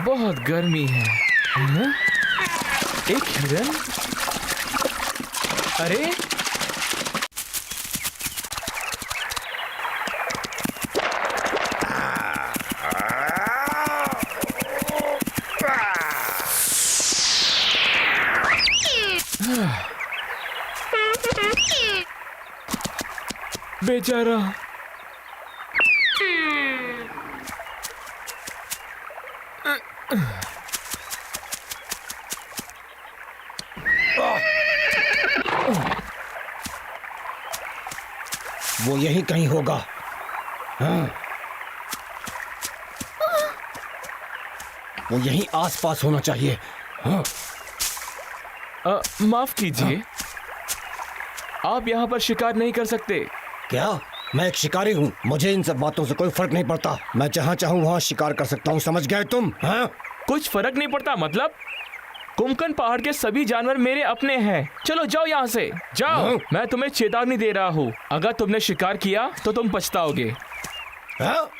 बहुत गर्मी है। हाँ? एक हिरन? अरे बेचारा। वो यहीं कहीं होगा। हाँ। वो यहीं आसपास होना चाहिए। हाँ। माफ कीजिए, आप यहाँ पर शिकार नहीं कर सकते। क्या? मैं एक शिकारी हूँ, मुझे इन सब बातों से कोई फर्क नहीं पड़ता। मैं जहाँ चाहूँ वहाँ शिकार कर सकता हूँ, समझ गए तुम? हाँ? कुछ फर्क नहीं पड़ता मतलब? कुमकन पहाड़ के सभी जानवर मेरे अपने हैं। चलो जाओ यहाँ से, जाओ। हाँ? मैं तुम्हें चेतावनी दे रहा हूँ, अगर तुमने शिकार किया तो तुम पछताओगे। हाँ?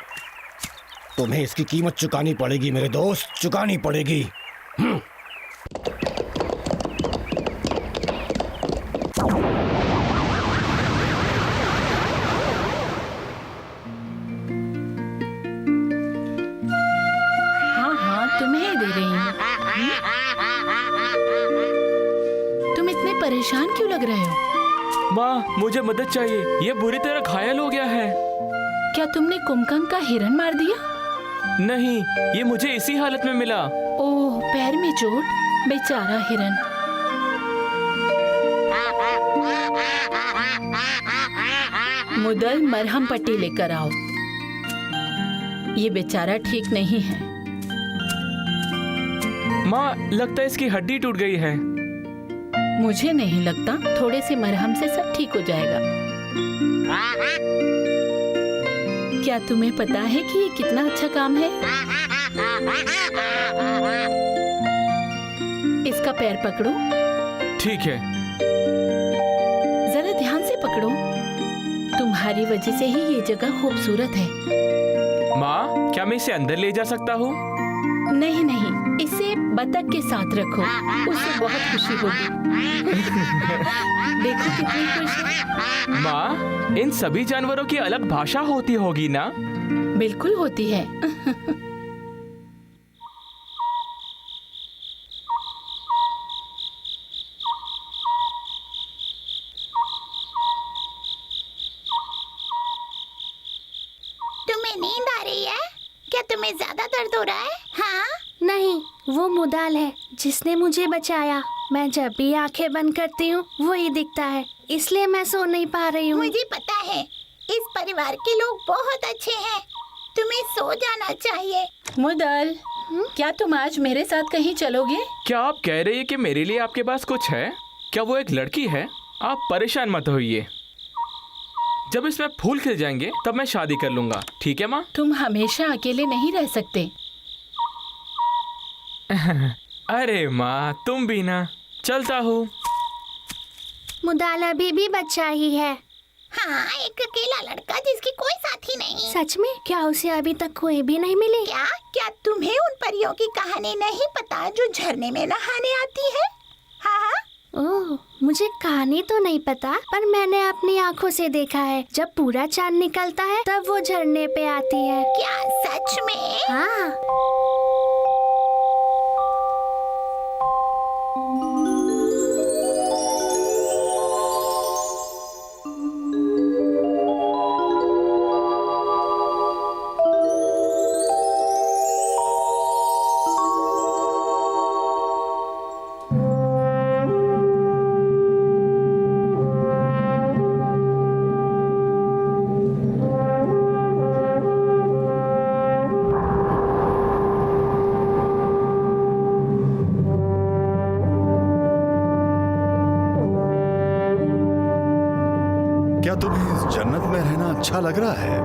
तुम्हें इसकी कीमत चुकानी पड़ेगी मेरे दोस्त, चुकानी पड़ेगी। हाँ, तुम्हें ही दे रही हूँ। तुम इतने परेशान क्यों लग रहे हो? माँ, मुझे मदद चाहिए, ये बुरी तरह घायल हो गया है। क्या तुमने कुमकन का हिरन मार दिया? नहीं, ये मुझे इसी हालत में मिला। ओह, पैर में चोट, बेचारा हिरन। मुदल, मरहम पट्टी लेकर आओ। ये बेचारा ठीक नहीं है। माँ, लगता है इसकी हड्डी टूट गई है। मुझे नहीं लगता, थोड़े से मरहम से सब ठीक हो जाएगा। क्या तुम्हें पता है कि ये कितना अच्छा काम है? इसका पैर पकड़ो। ठीक है। जरा ध्यान से पकड़ो। तुम्हारी वजह से ही ये जगह खूबसूरत है। माँ, क्या मैं इसे अंदर ले जा सकता हूँ? नहीं नहीं, इसे बतख के साथ रखो, उसे बहुत खुशी होगी। देखो कितनी खुश है। माँ, इन सभी जानवरों की अलग भाषा होती होगी ना? बिल्कुल होती है। तुम्हें नींद आ रही है? क्या तुम्हें ज्यादा दर्द हो रहा है? हाँ? नहीं, वो मुदाल है जिसने मुझे बचाया। मैं जब भी आंखें बंद करती हूँ वही दिखता है, इसलिए मैं सो नहीं पा रही हूँ। मुझे पता है, इस परिवार के लोग बहुत अच्छे हैं। तुम्हें सो जाना चाहिए। मुदल, क्या तुम आज मेरे साथ कहीं चलोगे? क्या आप कह रही है कि मेरे लिए आपके पास कुछ है? क्या वो एक लड़की है? आप परेशान मत होइए, जब इसमें फूल खिल जाएंगे तब मैं शादी कर लूंगा, ठीक है माँ? तुम हमेशा अकेले नहीं रह सकते। अरे माँ, तुम भी ना। चलता हूँ। मुदाल अभी भी बच्चा ही है। हाँ, एक अकेला लड़का जिसकी कोई साथी नहीं। सच में? क्या उसे अभी तक कोई भी नहीं मिली? क्या तुम्हें उन परियों की कहानी नहीं पता जो झरने में नहाने आती है? हाँ? ओह, मुझे कहानी तो नहीं पता, पर मैंने अपनी आँखों से देखा है, जब पूरा चांद निकलता है तब वो झरने पे आती है। क्या सच में? हाँ। क्या तुम्हें इस जन्नत में रहना अच्छा लग रहा है?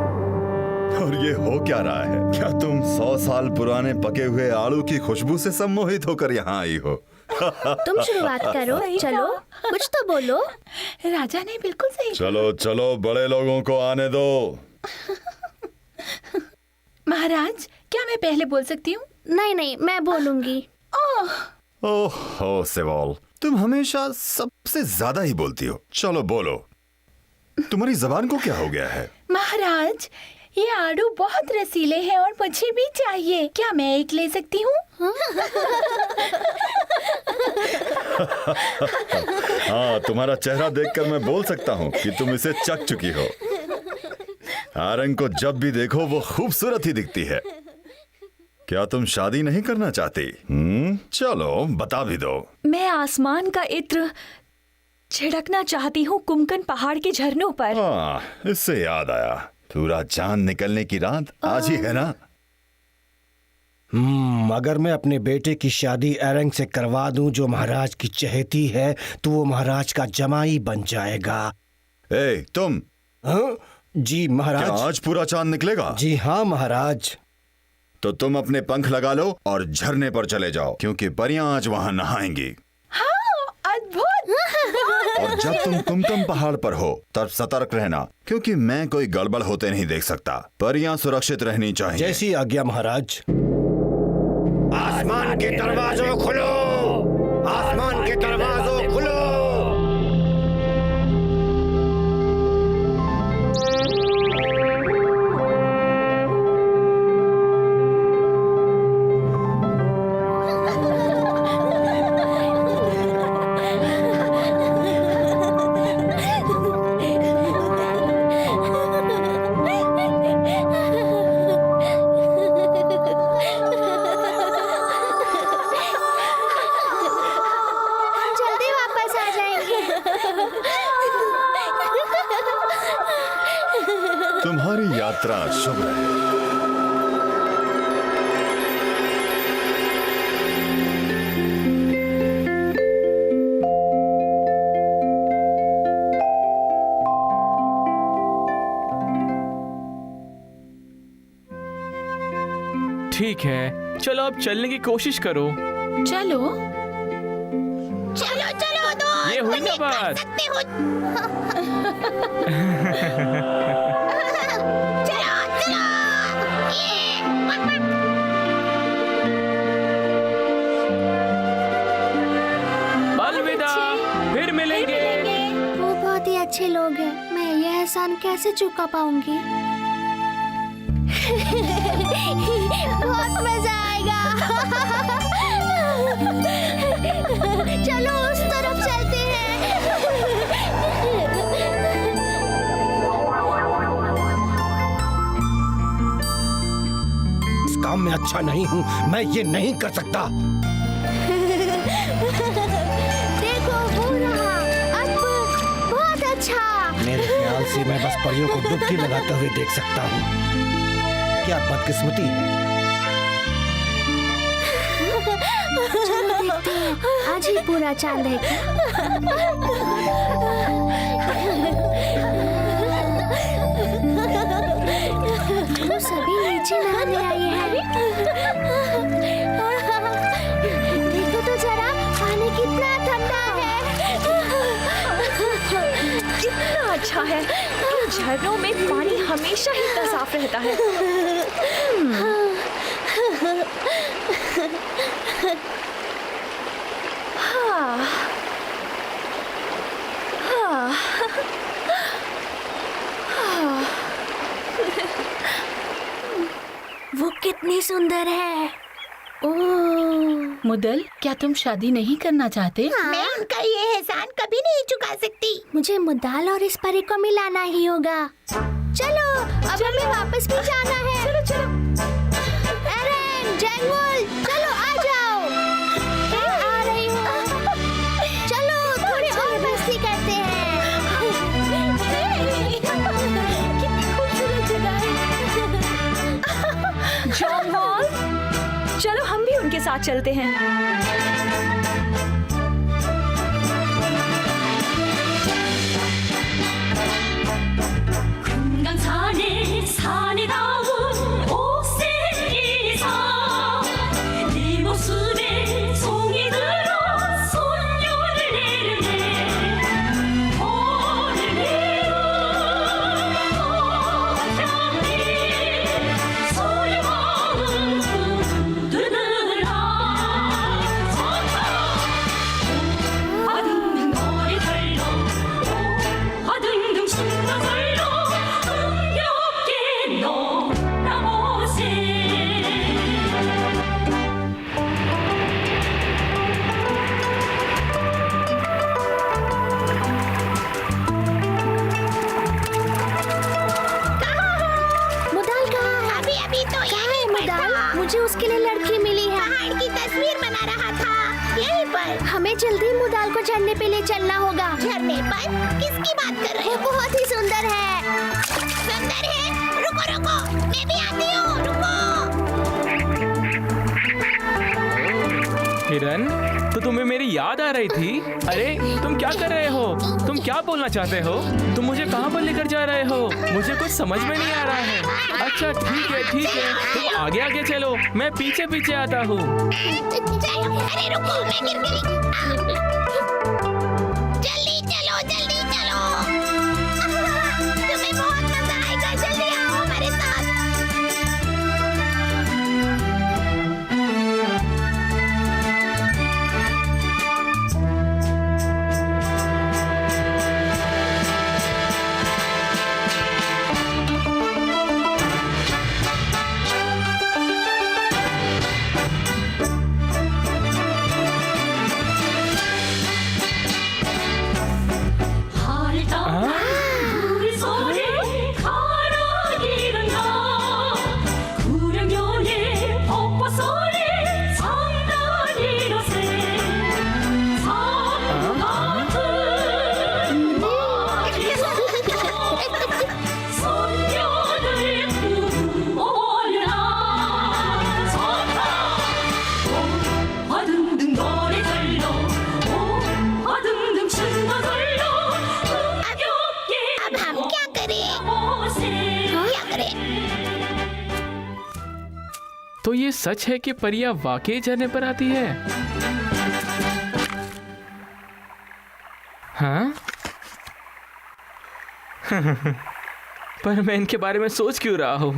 और ये हो क्या रहा है? क्या तुम 100 साल पुराने पके हुए आलू की खुशबू से सम्मोहित होकर यहाँ आई हो? तुम शुरुआत करो, चलो कुछ तो बोलो। राजा ने बिल्कुल सही। चलो चलो, बड़े लोगों को आने दो। महाराज, क्या मैं पहले बोल सकती हूँ? नहीं नहीं, मैं बोलूंगी। ओहो सेवॉल, तुम हमेशा सबसे ज्यादा ही बोलती हो। चलो बोलो, तुम्हारी जबान को क्या हो गया है? महाराज, ये आड़ू बहुत रसीले हैं और मुझे भी चाहिए। क्या मैं एक ले सकती हूँ? हाँ, तुम्हारा चेहरा देखकर मैं बोल सकता हूँ कि तुम इसे चख चुकी हो। आरंग को जब भी देखो वो खूबसूरत ही दिखती है। क्या तुम शादी नहीं करना चाहती? चलो बता भी दो। मैं आसमान का इत्र छिड़कना चाहती हूँ कुमकन पहाड़ के झरनों पर। हाँ, इससे याद आया, पूरा चांद निकलने की रात आज ही है ना? अगर मैं अपने बेटे की शादी एरंग से करवा दूं जो महाराज की चहेती है, तो वो महाराज का जमाई बन जाएगा। ए, तुम? हाँ? जी महाराज। क्या आज पूरा चांद निकलेगा? जी हाँ महाराज। तो तुम अपने पंख लगा लो और झरने पर चले जाओ, क्योंकि परियां आज वहां नहाएंगी। हाँ, अद्भुत। और जब तुम कुमकुम पहाड़ पर हो तब सतर्क रहना, क्योंकि मैं कोई गड़बड़ होते नहीं देख सकता। परियां सुरक्षित रहनी चाहिए। जैसी आज्ञा महाराज। आसमान के दरवाजों खोलो, आसमान के दरवाजों खोलो। तुम्हारी यात्रा शुभ रहे। ठीक है, चलो अब चलने की कोशिश करो। चलो। चलो चलो दो। ये हुई ना बात। सकते हो। चलो चलो। अलविदा, फिर मिलेंगे। वो बहुत ही अच्छे लोग हैं। मैं ये एहसान कैसे चुका पाऊंगी? बहुत मजा आएगा। चलो उस तरफ चलते हैं। इस काम में अच्छा नहीं हूँ, मैं ये नहीं कर सकता। देखो वो रहा, अब बहुत अच्छा। मेरे ख्याल से मैं बस परियों को डुबकी लगाते हुए देख सकता हूँ। क्या बदकिस्मती है। चलो देखते हैं, आज ही पूरा चांद है। वो सभी नीचे नहाने आए हैं। देखो तो जरा, पानी कितना ठंडा है। कितना अच्छा है। इन झरनों में पानी हमेशा ही इतना साफ रहता है। हाँ। हाँ। हाँ। वो कितनी सुंदर है। ओह मुदल, क्या तुम शादी नहीं करना चाहते? मैं उनका ये एहसान कभी नहीं चुका सकती। मुझे मुदाल और इस परी को मिलाना ही होगा। चलो अब हमें वापस भी जाना है। चलो चलो। एरन, जैंगुल, चलो आ जाओ। मैं आ रही हूँ। चलो थोड़ी और मस्ती करते हैं। कितनी खूबसूरत जगह है। जॉन वॉल, चलो हम भी उनके साथ चलते हैं। 건강산에 산에다운 옥새이사 네 모습에 송이 들어 손녀를 내리네 오늘은 어장니 소유마은 든든한 मुझे उसके लिए लड़की मिली है। पहाड़ की तस्वीर बना रहा था यहीं पर। हमें जल्दी मुदाल को झरने पे ले चलना होगा। झरने पर किसकी बात कर रहे वो हो? बहुत ही सुंदर है। सुंदर है? रुको रुको, मैं भी आती हूँ, रुको। हिरन, तो तुम्हें मेरी याद आ रही थी? अरे तुम क्या कर रहे हो? तुम क्या बोलना चाहते हो? तुम मुझे कहाँ पर लेकर जा रहे हो? मुझे कुछ समझ में नहीं आ रहा है। अच्छा ठीक है, तुम आगे आगे चलो, मैं पीछे पीछे आता हूँ। अरे रुको, मैं गिर गई। जल्दी चलो। तुम्हें बहुत मजा आएगा, जल्दी आओ हमारे साथ। 하늘따 우리 소리 가라기는가 구령연의 벚꽃 소리 상단이로세 산 같은 마지막에 손녀들 부모려라 선다 화등등 노래 절로 화등등 춤도 절로 अब हम क्या करें? क्या करें? तो ये सच है कि परियां वाकई झरने पर आती है? हाँ? पर मैं इनके बारे में सोच क्यों रहा हूँ?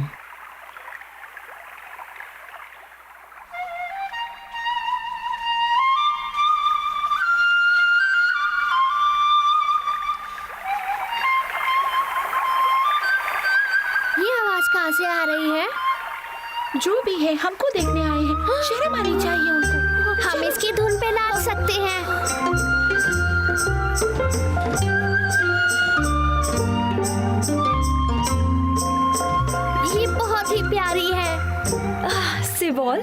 ये आवाज कहाँ से आ रही है? जो भी है हमको देखने आए हैं। शर्म आनी चाहिए उनको। हम इसकी धुन पे नाच सकते हैं। ये बहुत ही प्यारी है। सिवॉल,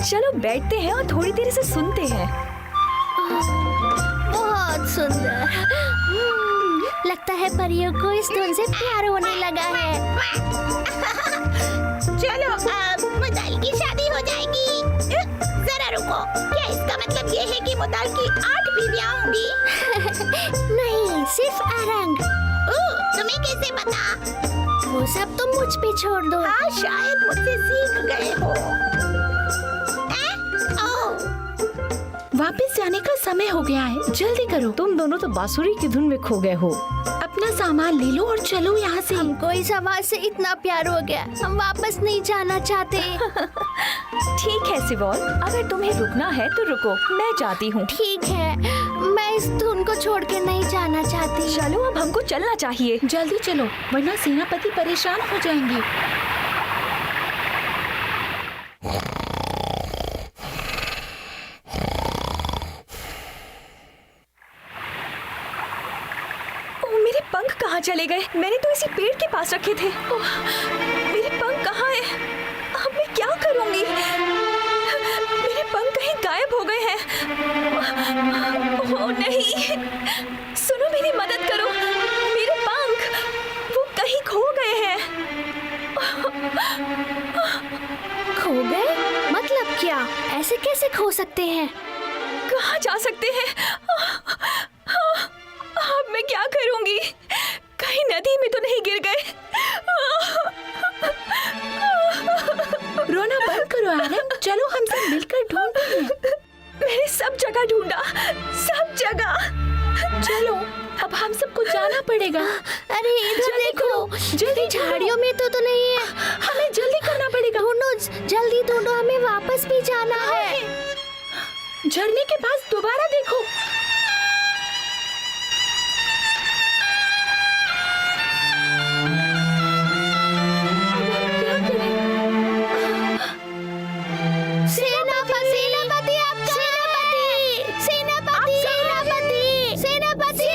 चलो बैठते हैं और थोड़ी देर इसे सुनते हैं। बहुत सुंदर। लगता है परियों को इस धुन से प्यार होने लगा है। चलो अब मुदाल की शादी हो जाएगी। जरा रुको, क्या इसका मतलब ये है कि मुदाल की 8 बीवियां होंगी? नहीं, सिर्फ अरंग। तुम्हें कैसे पता? वो सब तुम मुझ पे छोड़ दो। हाँ, शायद मुझसे सीख गए हो। वापस जाने का समय हो गया है, जल्दी करो। तुम दोनों तो बांसुरी की धुन में खो गए हो। अपना सामान ले लो और चलो यहाँ से। हमको इस आवाज से इतना प्यार हो गया, हम वापस नहीं जाना चाहते। ठीक है सिवॉल, अगर तुम्हें रुकना है तो रुको, मैं जाती हूँ। ठीक है, मैं इस धुन को छोड़ के नहीं जाना चाहती। चलो अब हमको चलना चाहिए। जल्दी चलो, वरना सेनापति परेशान हो जाएंगे। मेरे पंख कहाँ चले गए? मैंने तो इसी पेड़ के पास रखे थे। ओह, मेरे पंख कहाँ हैं? अब मैं क्या करूंगी? मेरे पंख कहीं गायब हो गए हैं। ओह नहीं, सुनो मेरी मदद करो। मेरे पंख वो कहीं खो गए हैं। खो गए? मतलब क्या? ऐसे कैसे खो सकते हैं? कहाँ जा सकते हैं? अब मैं क्या करूंगी? कहीं नदी में तो नहीं गिर गए? रोना बंद करो आरंग, चलो हम सब मिलकर ढूंढते हैं। मैंने सब जगह ढूंढा, सब जगह। चलो, अब हम सबको जाना पड़ेगा। अरे इधर देखो, जल्दी झाड़ियों में तो नहीं है। हमें जल्दी करना पड़ेगा। ढूंढो, जल्दी ढूंढो, हमें वापस भी जाना है। झरने के पास दोबारा देखो। सेनापति,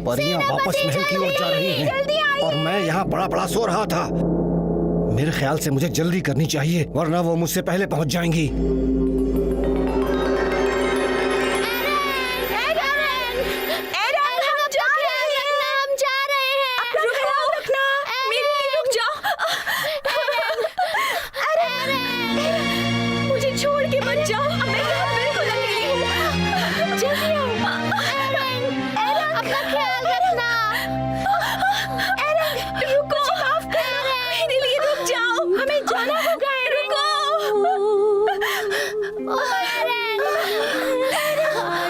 परियां वापस महल की ओर जा रही हैं और मैं यहाँ बड़ा बड़ा सो रहा था। मेरे ख्याल से मुझे जल्दी करनी चाहिए, वरना वो मुझसे पहले पहुंच जाएंगी। मुझे छोड़ के मत जाओ, मैं यहाँ बिल्कुल अकेली हूँ। जल्दी आओ। अपना ख्याल रखना। रुको, माफ करो, मेरे लिए रुक जाओ, हमें जाना होगा। रुको।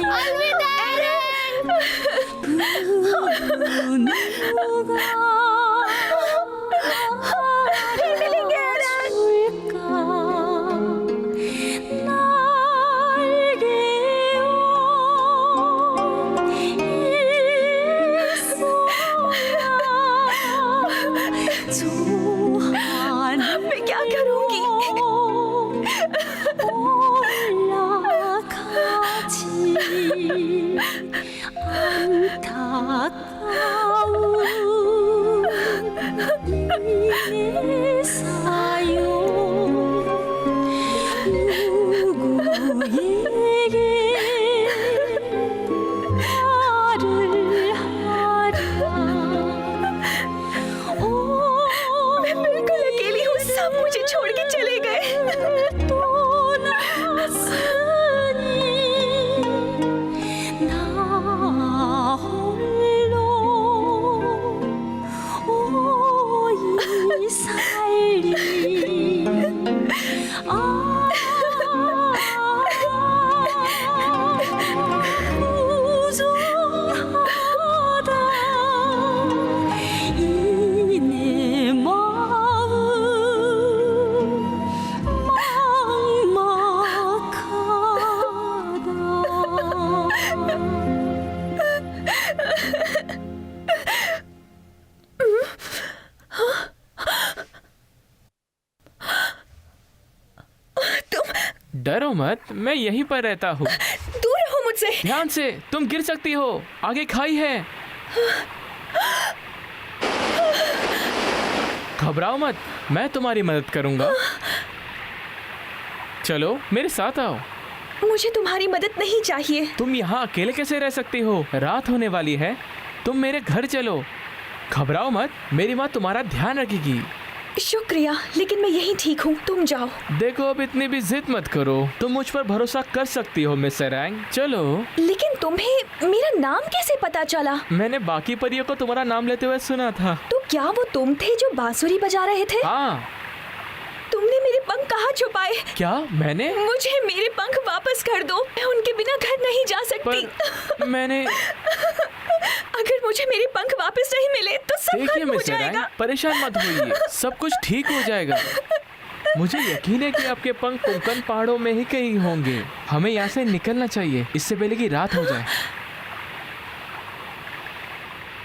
अलविदा फिर मिलेंगे मैं क्या करूंगी? मैं बिल्कुल अकेली हूँ, सब मुझे छोड़ के चले गए। डरो मत, मैं यहीं पर रहता हूँ। दूर रहो मुझसे। ध्यान से, तुम गिर सकती हो, आगे खाई है। घबराओ मत, मैं तुम्हारी मदद करूंगा। चलो मेरे साथ आओ। मुझे तुम्हारी मदद नहीं चाहिए। तुम यहाँ अकेले कैसे रह सकती हो? रात होने वाली है, तुम मेरे घर चलो। घबराओ मत, मेरी माँ तुम्हारा ध्यान रखेगी। शुक्रिया, लेकिन मैं यहीं ठीक हूँ, तुम जाओ। देखो अब इतनी भी जिद मत करो, तुम मुझ पर भरोसा कर सकती हो मिस एरैंग। चलो। लेकिन तुम्हें मेरा नाम कैसे पता चला? मैंने बाकी परियों को तुम्हारा नाम लेते हुए सुना था। तो क्या वो तुम थे जो बांसुरी बजा रहे थे? हाँ। तुमने मेरे पंख कहाँ छुपाए? क्या मैंने? मुझे मेरे पंख वापस कर दो, मैं उनके बिना घर नहीं जा सकती। पर मैंने अगर मुझे मेरे पंख वापस नहीं मिले तो सब देखिए खत्म हो मिस एरैंग, जाएगा। परेशान मत होइए, सब कुछ ठीक हो जाएगा। मुझे यकीन है कि आपके पंख कोंकण पहाड़ों में ही कहीं होंगे। हमें यहाँ से निकलना चाहिए, इससे पहले कि रात हो जाए।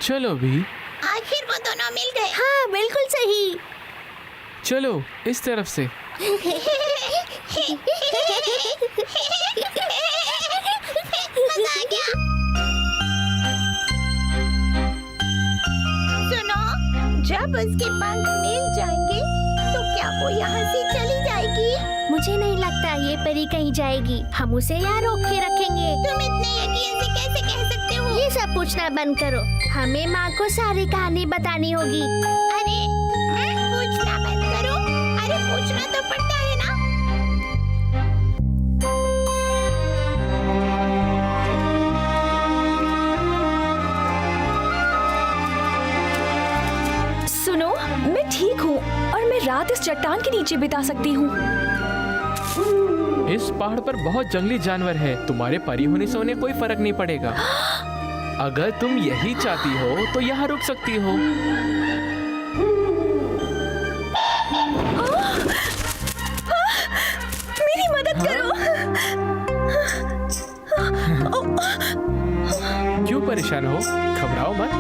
चलो भी। आखिर वो दोनों मिल गए। हाँ बिल्कुल सही। चलो इस तरफ से। मजा आ गया। सुनो, जब उसके पंख मिल जाएंगे तो क्या वो यहाँ से चली जाएगी? मुझे नहीं लगता ये परी कहीं जाएगी, हम उसे यहाँ रोक के रखेंगे। तुम इतने यकीन से कैसे कह सकते हो? ये सब पूछना बंद करो, हमें माँ को सारी कहानी बतानी होगी। अरे पूछना बंद करो। अरे पूछना तो पड़ता है ना। सुनो, मैं ठीक हूँ और मैं रात इस चट्टान के नीचे बिता सकती हूँ। इस पहाड़ पर बहुत जंगली जानवर है, तुम्हारे परी होने से उन्हें कोई फर्क नहीं पड़ेगा। अगर तुम यही चाहती हो तो यहाँ रुक सकती हो। मेरी मदद करो। क्यों परेशान हो? घबराओ मत,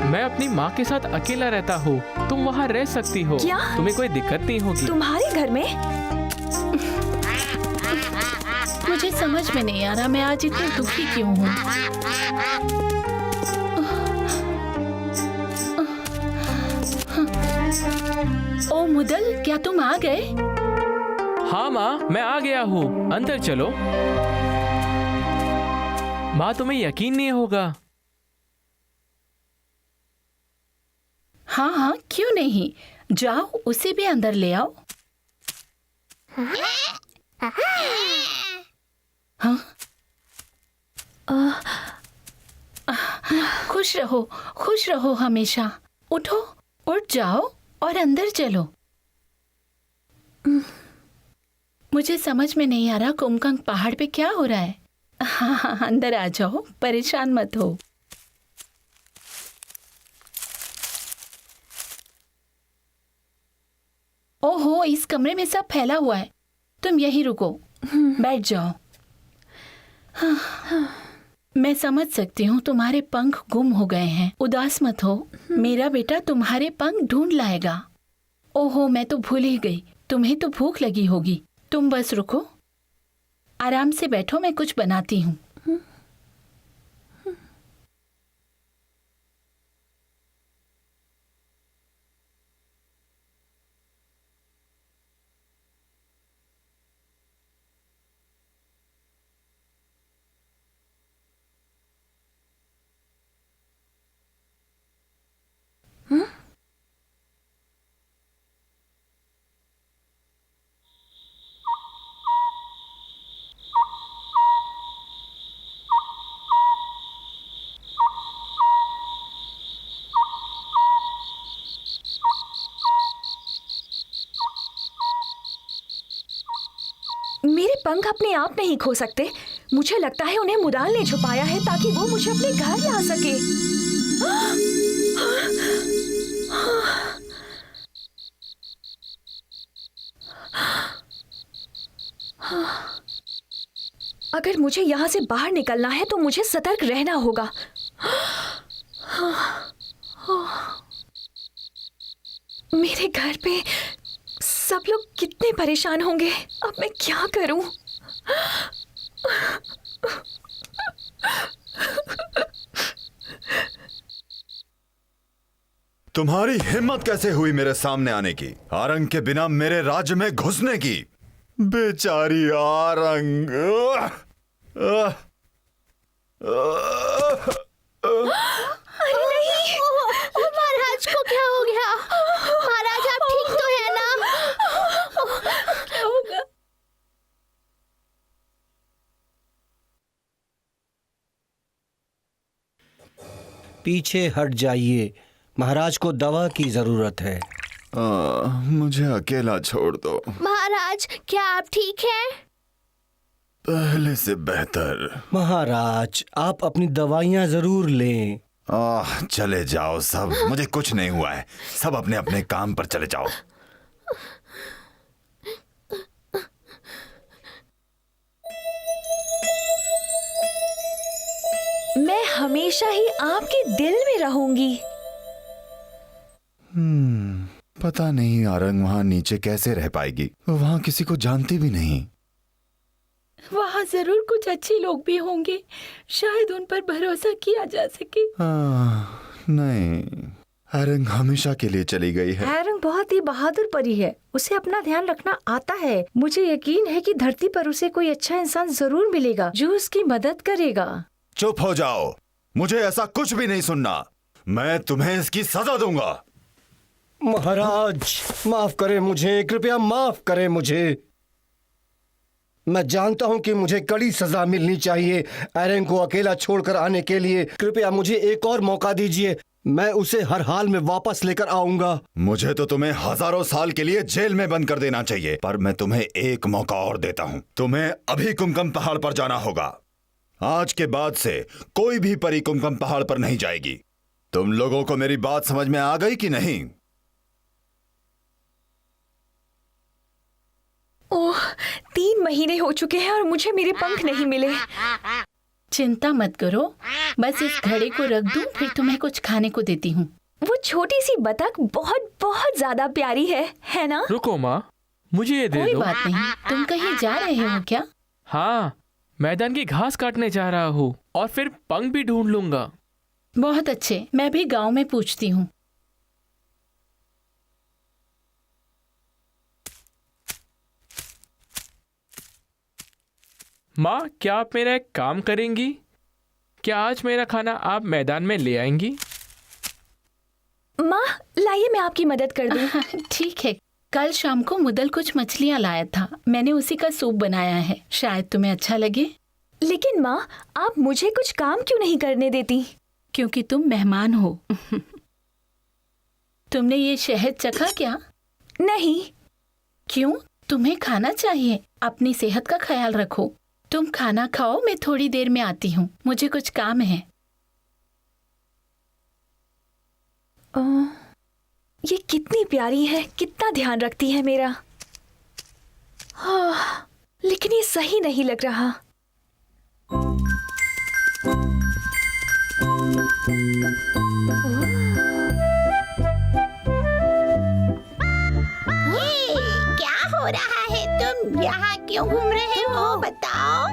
मैं अपनी माँ के साथ अकेला रहता हूँ, तुम वहाँ रह सकती हो। क्या? तुम्हें कोई दिक्कत नहीं होगी। तुम्हारे घर में? मुझे समझ में नहीं आ रहा मैं आज इतनी दुखी क्यों हूँ। ओ मुदल, क्या तुम आ गए? हाँ माँ, मैं आ गया हूँ। अंदर चलो। माँ, तुम्हें यकीन नहीं होगा। हाँ हाँ, क्यों नहीं, जाओ उसे भी अंदर ले आओ। हाँ, खुश रहो हमेशा। उठो, उठ जाओ और अंदर चलो। मुझे समझ में नहीं आ रहा कुमकंग पहाड़ पे क्या हो रहा है। हाँ हाँ, अंदर आ जाओ, परेशान मत हो। ओहो, इस कमरे में सब फैला हुआ है। तुम यहीं रुको, बैठ जाओ। हाँ, मैं समझ सकती हूँ तुम्हारे पंख गुम हो गए हैं। उदास मत हो, मेरा बेटा तुम्हारे पंख ढूंढ लाएगा। ओहो, मैं तो भूल ही गई, तुम्हें तो भूख लगी होगी। तुम बस रुको, आराम से बैठो, मैं कुछ बनाती हूँ। मेरे पंख अपने आप नहीं खो सकते। मुझे लगता है उन्हें मुदाल ने छुपाया है ताकि वो मुझे अपने घर ला सके। अगर मुझे यहाँ से बाहर निकलना है तो मुझे सतर्क रहना होगा। मेरे घर पे सब लोग कितने परेशान होंगे। अब मैं क्या करूं? तुम्हारी हिम्मत कैसे हुई मेरे सामने आने की, आरंग के बिना मेरे राज्य में घुसने की? बेचारी आरंग। अरे नहीं, महाराज को क्या हो गया? महाराज आप ठीक तो है ना? क्या होगा? पीछे हट जाइए, महाराज को दवा की जरूरत है। मुझे अकेला छोड़ दो। महाराज क्या आप ठीक हैं? पहले से बेहतर। महाराज आप अपनी दवाइयाँ जरूर लें। चले जाओ सब, मुझे कुछ नहीं हुआ है। सब अपने अपने काम पर चले जाओ। मैं हमेशा ही आपके दिल में रहूंगी। पता नहीं आरंग वहां नीचे कैसे रह पाएगी। वहां किसी को जानती भी नहीं। वहाँ जरूर कुछ अच्छे लोग भी होंगे, शायद उन पर भरोसा किया जा सके। नहीं, आरंग हमेशा के लिए चली गई है। आरंग बहुत ही बहादुर परी है, उसे अपना ध्यान रखना आता है। मुझे यकीन है कि धरती पर उसे कोई अच्छा इंसान जरूर मिलेगा जो उसकी मदद करेगा। चुप हो जाओ, मुझे ऐसा कुछ भी नहीं सुनना। मैं तुम्हें इसकी सजा दूंगा। महाराज माफ करें मुझे, कृपया माफ करें मुझे। मैं जानता हूं कि मुझे कड़ी सजा मिलनी चाहिए एरेंग को अकेला छोड़कर आने के लिए। कृपया मुझे एक और मौका दीजिए, मैं उसे हर हाल में वापस लेकर आऊंगा। मुझे तो तुम्हें हजारों साल के लिए जेल में बंद कर देना चाहिए, पर मैं तुम्हें एक मौका और देता हूं। तुम्हें अभी कुमकुम पहाड़ पर जाना होगा। आज के बाद से कोई भी परी कुमकुम पहाड़ पर नहीं जाएगी। तुम लोगों को मेरी बात समझ में आ गई कि नहीं? ओह, 3 महीने हो चुके हैं और मुझे मेरे पंख नहीं मिले। चिंता मत करो, बस इस घड़े को रख दूं, फिर तुम्हें कुछ खाने को देती हूँ। वो छोटी सी बतख बहुत बहुत ज्यादा प्यारी है ना? रुको माँ, मुझे ये दे कोई दो। बात नहीं, तुम कहीं जा रहे हो क्या? हाँ, मैदान की घास काटने जा रहा हूँ और फिर पंख भी ढूंढ लूंगा। बहुत अच्छे, मैं भी गांव में पूछती हूँ। माँ, क्या आप मेरा एक काम करेंगी? क्या आज मेरा खाना आप मैदान में ले आएंगी? माँ, लाइए मैं आपकी मदद कर दूं। ठीक है। कल शाम को मुदल कुछ मछलियाँ लाया था, मैंने उसी का सूप बनाया है, शायद तुम्हें अच्छा लगे। लेकिन माँ, आप मुझे कुछ काम क्यों नहीं करने देती? क्योंकि तुम मेहमान हो। तुमने ये शहद चखा क्या? नहीं। क्यों? तुम्हें खाना चाहिए। अपनी सेहत का ख्याल रखो। तुम खाना खाओ, मैं थोड़ी देर में आती हूँ, मुझे कुछ काम है। ये कितनी प्यारी है, कितना ध्यान रखती है मेरा। हाँ, लेकिन ये सही नहीं लग रहा। ये क्या हो रहा है? तुम यहाँ क्यों घूम रहे हो? बताओ।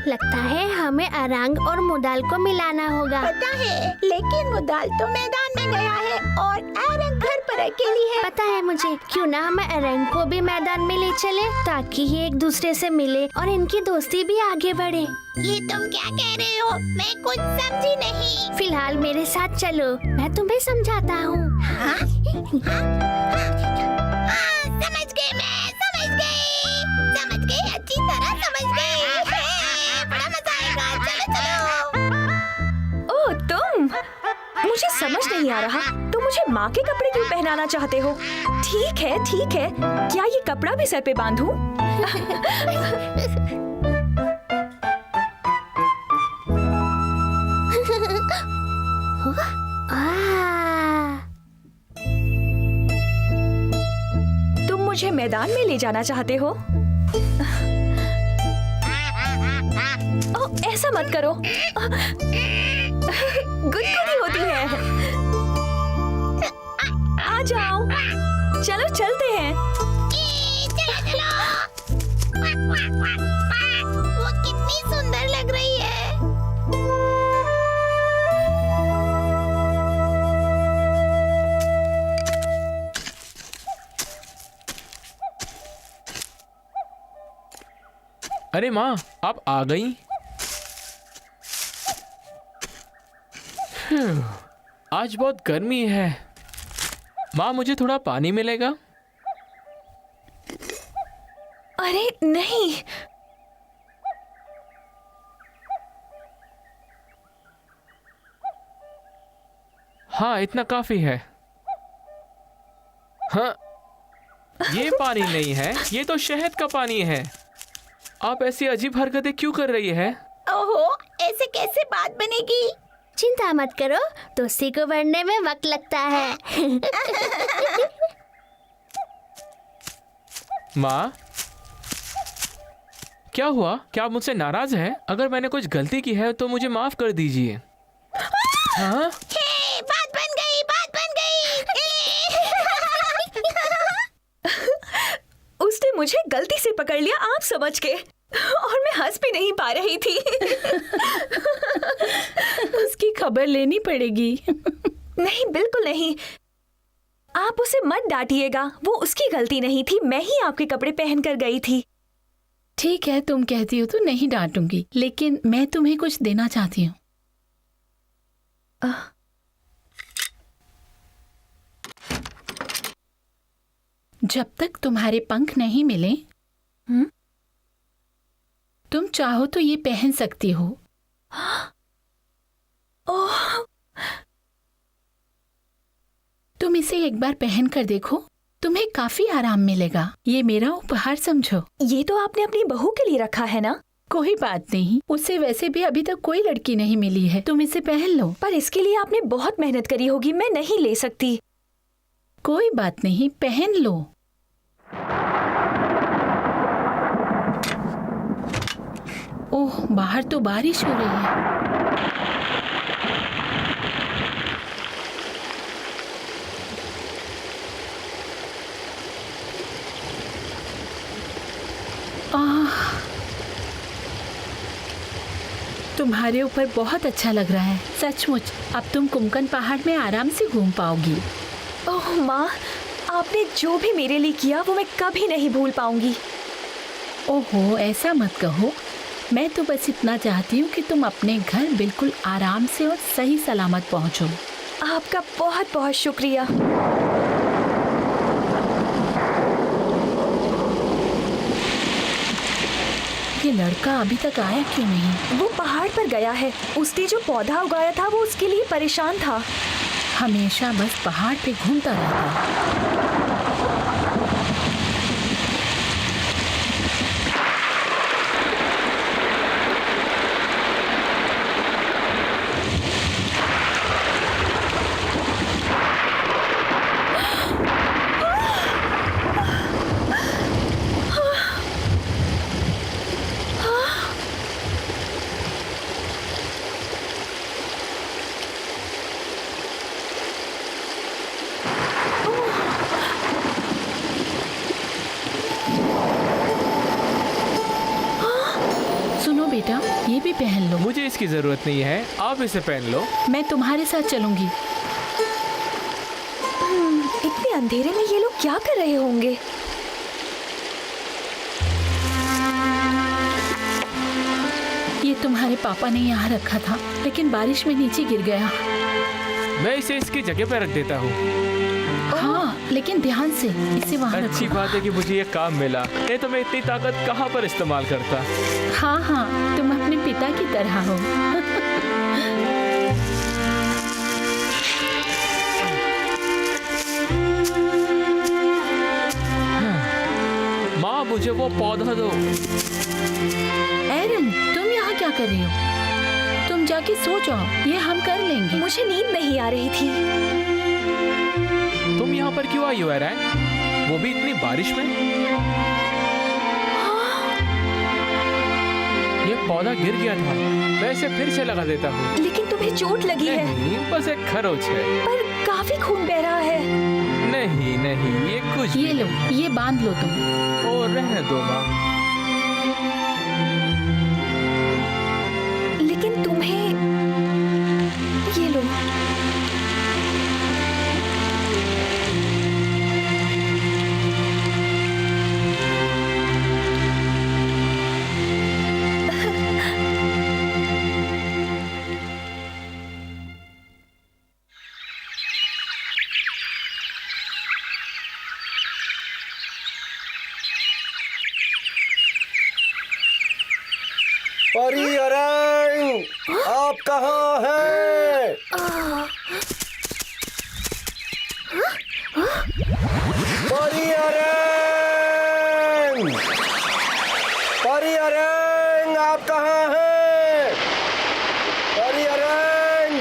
लगता है हमें अरंग और मुदाल को मिलाना होगा। पता है, लेकिन मुदाल तो मैदान में गया है और अरंग घर पर अकेली है। पता है मुझे, क्यों ना हम अरंग को भी मैदान में ले चले ताकि ये एक दूसरे से मिले और इनकी दोस्ती भी आगे बढ़े। ये तुम क्या कह रहे हो? मैं कुछ समझी नहीं। फिलहाल मेरे साथ चलो, मैं तुम्हें समझाता हूँ। समझ गई, मैं समझ गई, अच्छी तरह समझ गई। बड़ा मजा आएगा, चलो चलो। ओह, तुम? मुझे समझ नहीं आ रहा, तुम मुझे माँ के कपड़े क्यों पहनाना चाहते हो? ठीक है, ठीक है, क्या ये कपड़ा भी सर पे बांधूं? तुम मुझे मैदान में ले जाना चाहते हो? ओह, ऐसा मत करो, गुदगुदी होती है। आ जाओ, चलो चलते हैं। चलो। वो कितनी सुंदर लग रही है। अरे माँ, आप आ गई? आज बहुत गर्मी है। माँ, मुझे थोड़ा पानी मिलेगा? अरे नहीं, हाँ, इतना काफी है। हाँ, ये पानी नहीं है, ये तो शहद का पानी है। आप ऐसी अजीब हरकतें क्यों कर रही है? ओहो, ऐसे कैसे बात बनेगी? चिंता मत करो, दोस्ती को बढ़ने में वक्त लगता है। माँ, क्या हुआ? क्या आप मुझसे नाराज हैं? अगर मैंने कुछ गलती की है तो मुझे माफ कर दीजिए। हाँ? हे, बात बन गई, बात बन गई। उसने मुझे गलती से पकड़ लिया, आप समझ के, और मैं हंस भी नहीं पा रही थी। उसकी खबर लेनी पड़ेगी। नहीं, बिल्कुल नहीं, आप उसे मत डांटिएगा, वो उसकी गलती नहीं थी, मैं ही आपके कपड़े पहन कर गई थी। ठीक है, तुम कहती हो तो नहीं डांटूंगी, लेकिन मैं तुम्हें कुछ देना चाहती हूँ। जब तक तुम्हारे पंख नहीं मिले, तुम चाहो तो ये पहन सकती हो। ओह, तुम इसे एक बार पहन कर देखो, तुम्हें काफी आराम मिलेगा। ये मेरा उपहार समझो। ये तो आपने अपनी बहू के लिए रखा है ना? कोई बात नहीं, उसे वैसे भी अभी तक कोई लड़की नहीं मिली है, तुम इसे पहन लो। पर इसके लिए आपने बहुत मेहनत करी होगी, मैं नहीं ले सकती। कोई बात नहीं, पहन लो। ओह, बाहर तो बारिश हो रही है। तुम्हारे ऊपर बहुत अच्छा लग रहा है, सचमुच। अब तुम कुमकन पहाड़ में आराम से घूम पाओगी। ओह माँ, आपने जो भी मेरे लिए किया वो मैं कभी नहीं भूल पाऊंगी। ओहो, ऐसा मत कहो। मैं तो बस इतना चाहती हूँ कि तुम अपने घर बिल्कुल आराम से और सही सलामत पहुँचो। आपका बहुत बहुत शुक्रिया। ये लड़का अभी तक आया क्यों नहीं? वो पहाड़ पर गया है। उसने जो पौधा उगाया था वो उसके लिए परेशान था। हमेशा बस पहाड़ पे घूमता रहता है। सुनो बेटा, ये भी पहन लो। मुझे इसकी जरूरत नहीं है, आप इसे पहन लो। मैं तुम्हारे साथ चलूंगी। इतने अंधेरे में ये लोग क्या कर रहे होंगे? ये तुम्हारे पापा ने यहाँ रखा था, लेकिन बारिश में नीचे गिर गया। मैं इसे इसकी जगह पर रख देता हूँ। हाँ, लेकिन ध्यान से इसे वहाँ अच्छी रखो। बात है कि मुझे ये काम मिला, नहीं तो मैं इतनी ताकत कहाँ पर इस्तेमाल करता। हाँ हाँ, तुम अपने पिता की तरह हो। माँ, मुझे वो पौधा दो। एरन, तुम यहाँ क्या कर रही हो? तुम जाके सो जाओ, ये हम कर लेंगे। मुझे नींद नहीं आ रही थी। तुम यहाँ पर क्यों आई हो एरन? वो भी इतनी बारिश में? ये पौधा गिर गया था, मैं इसे फिर से लगा देता हूँ। लेकिन तुम्हें चोट लगी है। नहीं, बस एक खरोच है। पर काफी खून बह रहा है। नहीं नहीं, ये कुछ ये भी लो, नहीं। ये बांध लो तुम। ओ, रहने दो माँ। लेकिन तुम्हें ये लो। परी अरंग, आप कहाँ हैं? परी अरंग, परी अरंग, आप कहाँ हैं? परी अरंग,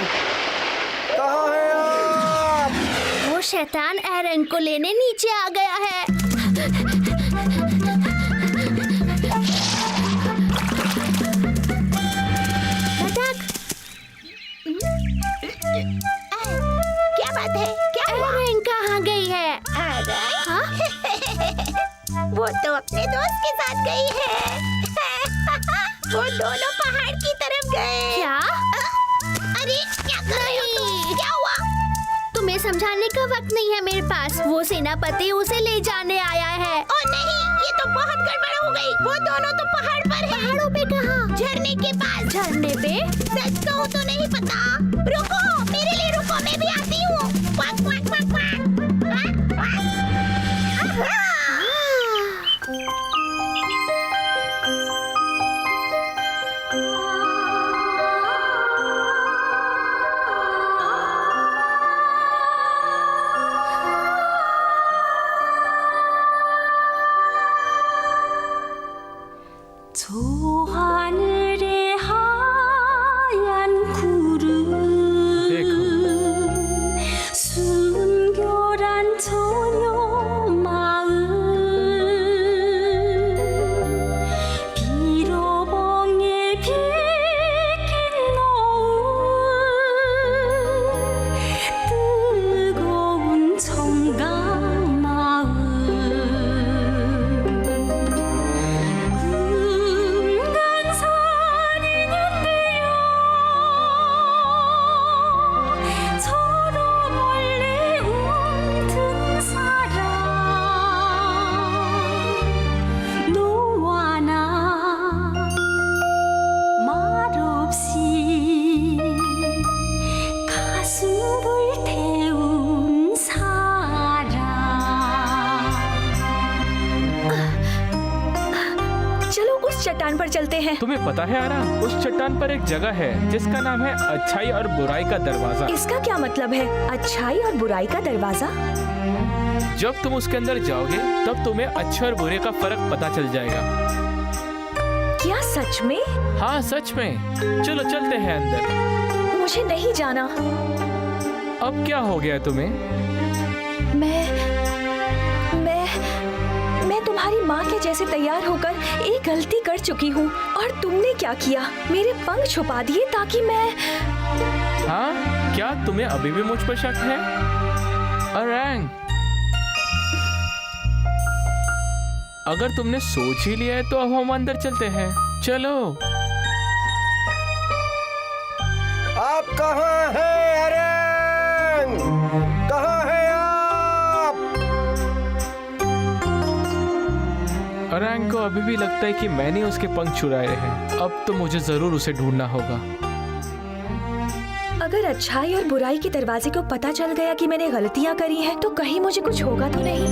कहाँ हैं आप? वो शैतान एरन को लेने नीचे आ गया है। क्या बात है? क्या हुआ? एरन कहाँ गई है? आ गई? हाँ? वो तो अपने दोस्त के साथ गई है। वो दोनों पहाड़ की तरफ गए। क्या? अरे क्या कर रहे हो तुम? क्या हुआ? तुम्हें समझाने का वक्त नहीं है मेरे पास। वो सेनापति उसे ले जाने आया है। ओ नहीं, ये तो बहुत गड़बड़ हो गई। वो दोनों तो पहाड़ पर हैं। पहाड़ों पे कहाँ? झरने के पास। झरने पे? सच कहूँ तो नहीं पता। रुको, मेरे लिए रुको, मैं भी आती हूँ। Quack quack quack quack. Quack, quack. आहा! 저 하늘의 하얀 구름 देखो, 숨 पर चलते हैं। तुम्हें पता है आरा, उस चट्टान पर एक जगह है जिसका नाम है अच्छाई और बुराई का दरवाजा। इसका क्या मतलब है, अच्छाई और बुराई का दरवाजा? जब तुम उसके अंदर जाओगे तब तुम्हें अच्छे और बुरे का फर्क पता चल जाएगा। क्या सच में? हाँ सच में। चलो चलते हैं अंदर। मुझे नहीं जाना। अब क्या हो गया तुम्हें? मैं तुम्हारी माँ के जैसे तैयार होकर एक गलती कर चुकी हूँ। और तुमने क्या किया, मेरे पंख छुपा दिए ताकि मैं... हाँ, क्या तुम्हें अभी भी मुझ पर शक है? अरैंग, अगर तुमने सोच ही लिया है तो अब हम अंदर चलते हैं। चलो। आप कहाँ हैं अरैंग? कहाँ हैं आप? अरैंग को अभी भी लगता है कि मैंने उसके पंख चुराए हैं। अब तो मुझे जरूर उसे ढूंढना होगा। अगर अच्छाई और बुराई के दरवाजे को पता चल गया कि मैंने गलतियाँ करी हैं, तो कहीं मुझे कुछ होगा तो नहीं।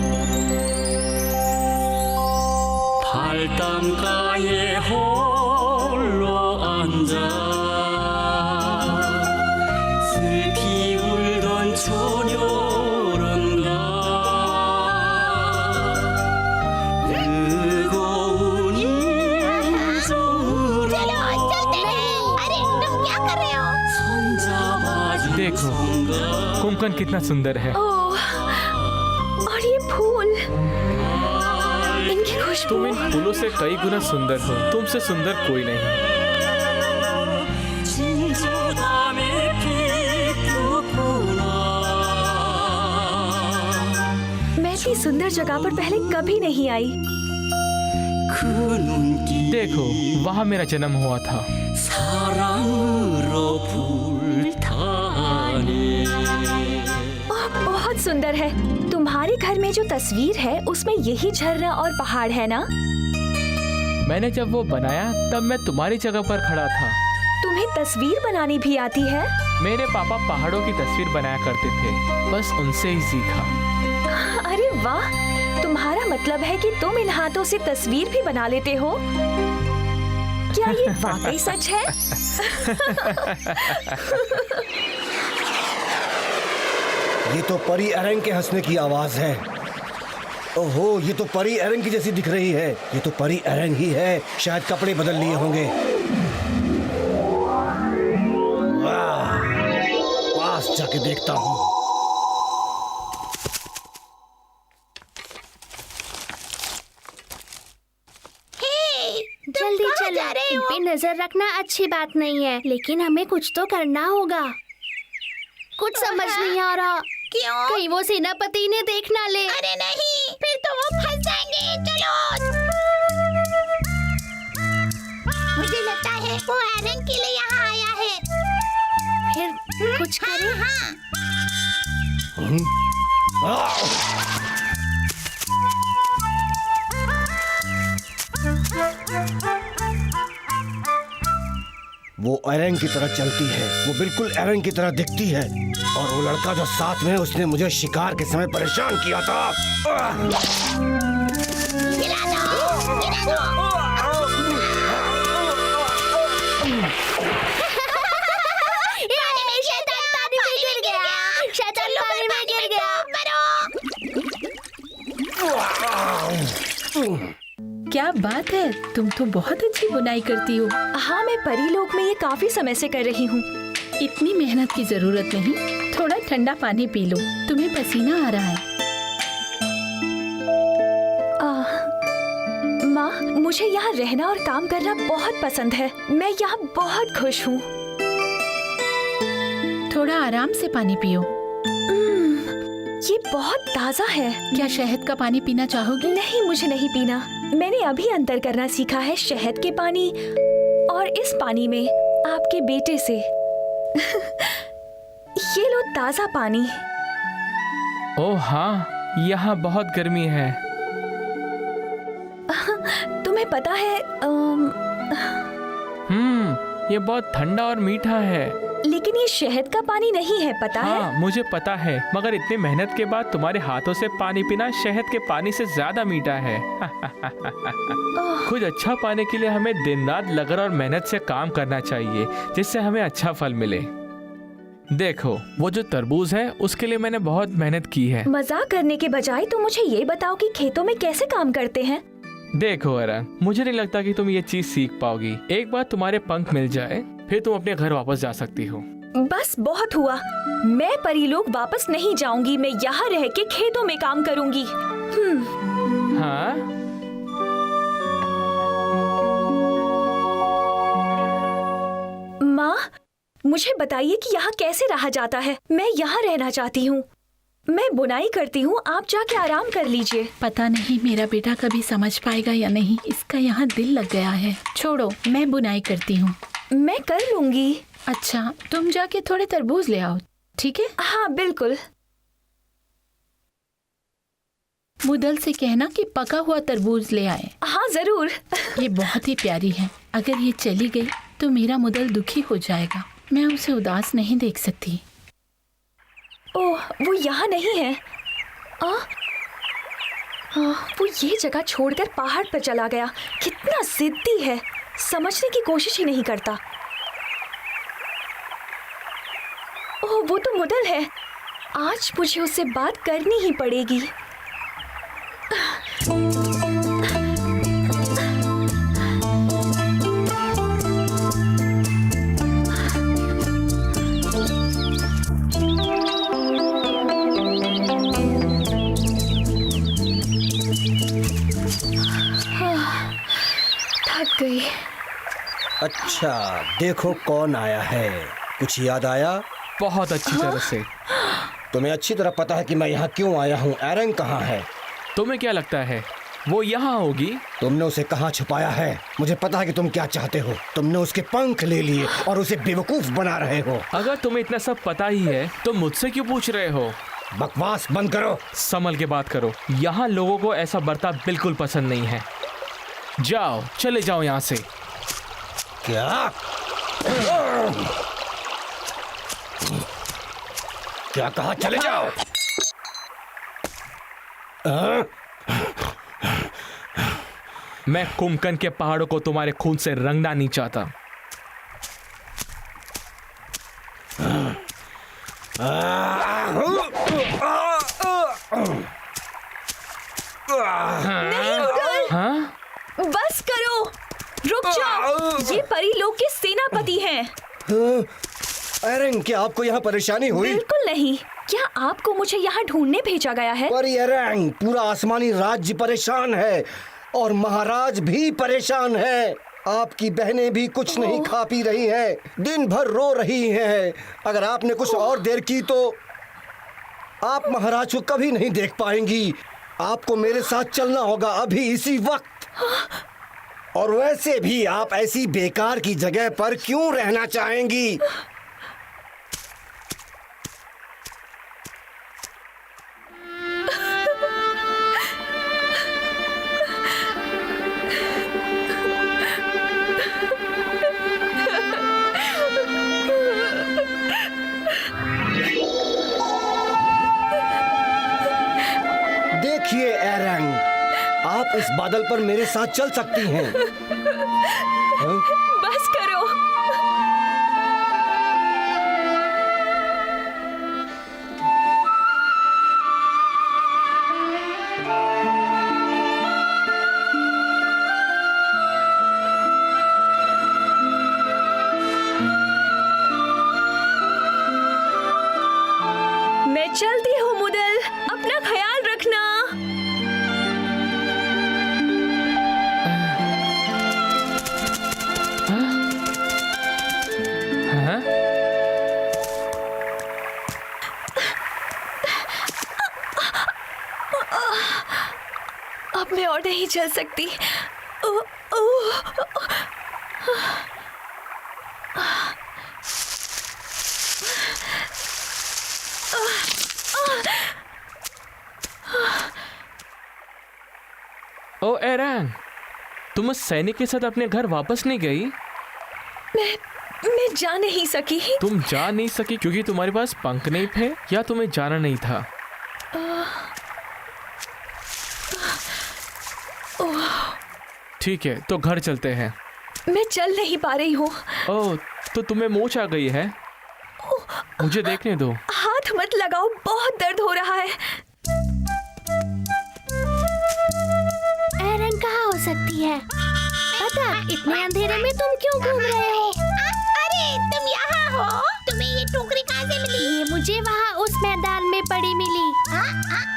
발담가에 홀로 앉아 슬피 울던 소녀란가 뜨거운 인정으로 चलो चलते हैं। अरे तुम क्या कर रहे हो? 손잡아준 देखो, कुंकन कितना सुंदर है। ओह, और ये फूल, इनकी खुशबू। तुम इन फूलों से कई गुना सुंदर हो। तुमसे सुंदर कोई नहीं। 진주담에 피었구나 मैं इतनी सुंदर जगह पर पहले कभी नहीं आई। 그 눈길 देखो, वहाँ मेरा जन्म हुआ था। 사랑으로 불타네 बहुत सुंदर है। तुम्हारे घर में जो तस्वीर है उसमें यही झरना और पहाड़ है ना? मैंने जब वो बनाया तब मैं तुम्हारी जगह पर खड़ा था। तुम्हें तस्वीर बनानी भी आती है? मेरे पापा पहाड़ों की तस्वीर बनाया करते थे, बस उनसे ही सीखा। अरे वाह, तुम्हारा मतलब है कि तुम इन हाथों से तस्वीर भी बना लेते हो? क्या ये वाकई सच है? ये तो परी अरैंग के हंसने की आवाज है। ओहो, ये तो परी अरैंग की जैसी दिख रही है। ये तो परी अरैंग ही है। शायद कपड़े बदल लिए होंगे। वाह, पास जाके देखता हूँ। जल्दी चलो, इन पे नजर रखना अच्छी बात नहीं है, लेकिन हमें कुछ तो करना होगा। कुछ समझ नहीं आ रहा। क्यों? कहीं वो सेनापति ने देख ना ले। अरे नहीं, फिर तो वो फंस जाएंगे। चलो। मुझे लगता है वो एरन के लिए यहाँ आया है। फिर कुछ करें? हाँ। वो एरन की तरह चलती है। वो बिल्कुल एरन की तरह दिखती है। और वो लड़का जो साथ में है, उसने मुझे शिकार के समय परेशान किया था। गिरा दो, गिरा दो। पानी में शैतान पानी में गिर गया। शैतान पानी में गिर गया। मरो। क्या बात है, तुम तो बहुत अच्छी बुनाई करती हो। हाँ, मैं परी लोक में ये काफी समय से कर रही हूँ। इतनी मेहनत की जरूरत नहीं। थोड़ा ठंडा पानी पी लो, तुम्हें पसीना आ रहा है। माँ, मुझे यहाँ रहना और काम करना बहुत पसंद है। मैं यहाँ बहुत खुश हूँ। थोड़ा आराम से पानी पियो। ये बहुत ताज़ा है। क्या शहद का पानी पीना चाहोगी? नहीं, मुझे नहीं पीना। मैंने अभी अंतर करना सीखा है शहद के पानी और इस पानी में आपके बेटे से। ये लो ताज़ा पानी। ओह हाँ, यहाँ बहुत गर्मी है। तुम्हें पता है ये बहुत ठंडा और मीठा है। लेकिन ये ये शहद का पानी नहीं है, पता है? हाँ मुझे पता है, मगर इतनी मेहनत के बाद तुम्हारे हाथों से पानी पीना शहद के पानी से ज्यादा मीठा है। कुछ अच्छा पाने के लिए हमें दिन रात लगन और मेहनत से काम करना चाहिए, जिससे हमें अच्छा फल मिले। देखो वो जो तरबूज है उसके लिए मैंने बहुत मेहनत की है। मजाक करने के बजाय तुम मुझे ये बताओ कि खेतों में कैसे काम करते हैं? देखो अरन, मुझे नहीं लगता कि तुम ये चीज सीख पाओगी। एक बार तुम्हारे पंख मिल जाए फिर तुम अपने घर वापस जा सकती हो। बस बहुत हुआ, मैं परीलोक वापस नहीं जाऊंगी। मैं यहाँ रह के खेतों में काम करूंगी। हाँ माँ, मुझे बताइए कि यहाँ कैसे रहा जाता है। मैं यहाँ रहना चाहती हूँ। मैं बुनाई करती हूँ, आप जाके आराम कर लीजिए। पता नहीं मेरा बेटा कभी समझ पाएगा या नहीं। इसका यहाँ दिल लग गया है। छोड़ो, मैं बुनाई करती हूँ। मैं कर लूंगी। अच्छा, तुम जाके थोड़े तरबूज ले आओ, ठीक है? हाँ बिल्कुल। मुदल से कहना कि पका हुआ तरबूज ले आए। हाँ जरूर। ये बहुत ही प्यारी है। अगर ये चली गई तो मेरा मुदल दुखी हो जाएगा। मैं उसे उदास नहीं देख सकती। ओह, वो यहाँ नहीं है। वो ये जगह छोड़कर पहाड़ पर चला गया। कितना जिद्दी है, समझने की कोशिश ही नहीं करता। ओह, वो तो मुदल है। आज मुझे उससे बात करनी ही पड़ेगी। थक गई। अच्छा, देखो कौन आया है। कुछ याद आया? बहुत अच्छी तरह से। तुम्हें अच्छी तरह पता है कि मैं यहाँ क्यों आया हूँ। एरन कहाँ है? तुम्हें क्या लगता है वो यहाँ होगी? तुमने उसे कहाँ छुपाया है? मुझे पता है कि तुम क्या चाहते हो। तुमने उसके पंख ले लिए और उसे बेवकूफ बना रहे हो। अगर तुम्हें इतना सब पता ही है तो मुझसे क्यों पूछ रहे हो? बकवास बंद करो। संभल के बात करो। यहाँ लोगों को ऐसा बर्ताव बिल्कुल पसंद नहीं है। जाओ, चले जाओ यहाँ से। क्या? क्या कहा? चले जाओ। मैं कुमकन के पहाड़ों को तुम्हारे खून से रंगना नहीं चाहता। नहीं मुगल, हाँ? बस करो, रुक जाओ। ये परीलोक के सेनापति हैं। एरन, क्या आपको यहाँ परेशानी हुई? बिल्कुल नहीं। क्या आपको मुझे यहाँ ढूंढने भेजा गया है? पर एरन, पूरा आसमानी राज्य परेशान है और महाराज भी परेशान है। आपकी बहनें भी कुछ नहीं खा पी रही हैं, दिन भर रो रही हैं। अगर आपने कुछ और देर की तो आप महाराज को कभी नहीं देख पाएंगी। आपको मेरे साथ चलना होगा अभी इसी वक्त। और वैसे भी आप ऐसी बेकार की जगह पर क्यों रहना चाहेंगी? देखिए एरन, आप इस बादल पर मेरे साथ चल सकती हैं। बस करो। मैं चलती हूँ मुदल, अपना ख्याल रखना। हाँ? अब मैं और नहीं चल सकती। ओ, ओ, ओ एरन, तुम उस सैनिक के साथ अपने घर वापस नहीं गई? मैं जा नहीं सकी। तुम जा नहीं सकी क्योंकि तुम्हारे पास पंख नहीं थे या तुम्हें जाना नहीं था? ठीक है, तो घर चलते हैं। मैं चल नहीं पा रही हूँ। ओह, तो तुम्हें मोच आ गई है? मुझे देखने दो। हाथ मत लगाओ, बहुत दर्द हो रहा है। एरन कहाँ हो सकती है? पता, इतने अंधेरे में तुम क्यों घूम रहे हो? अरे तुम यहाँ हो? तुम्हें ये टोकरी कहाँ से मिली? ये मुझे वहाँ उस मैदान में पड़ी मिली।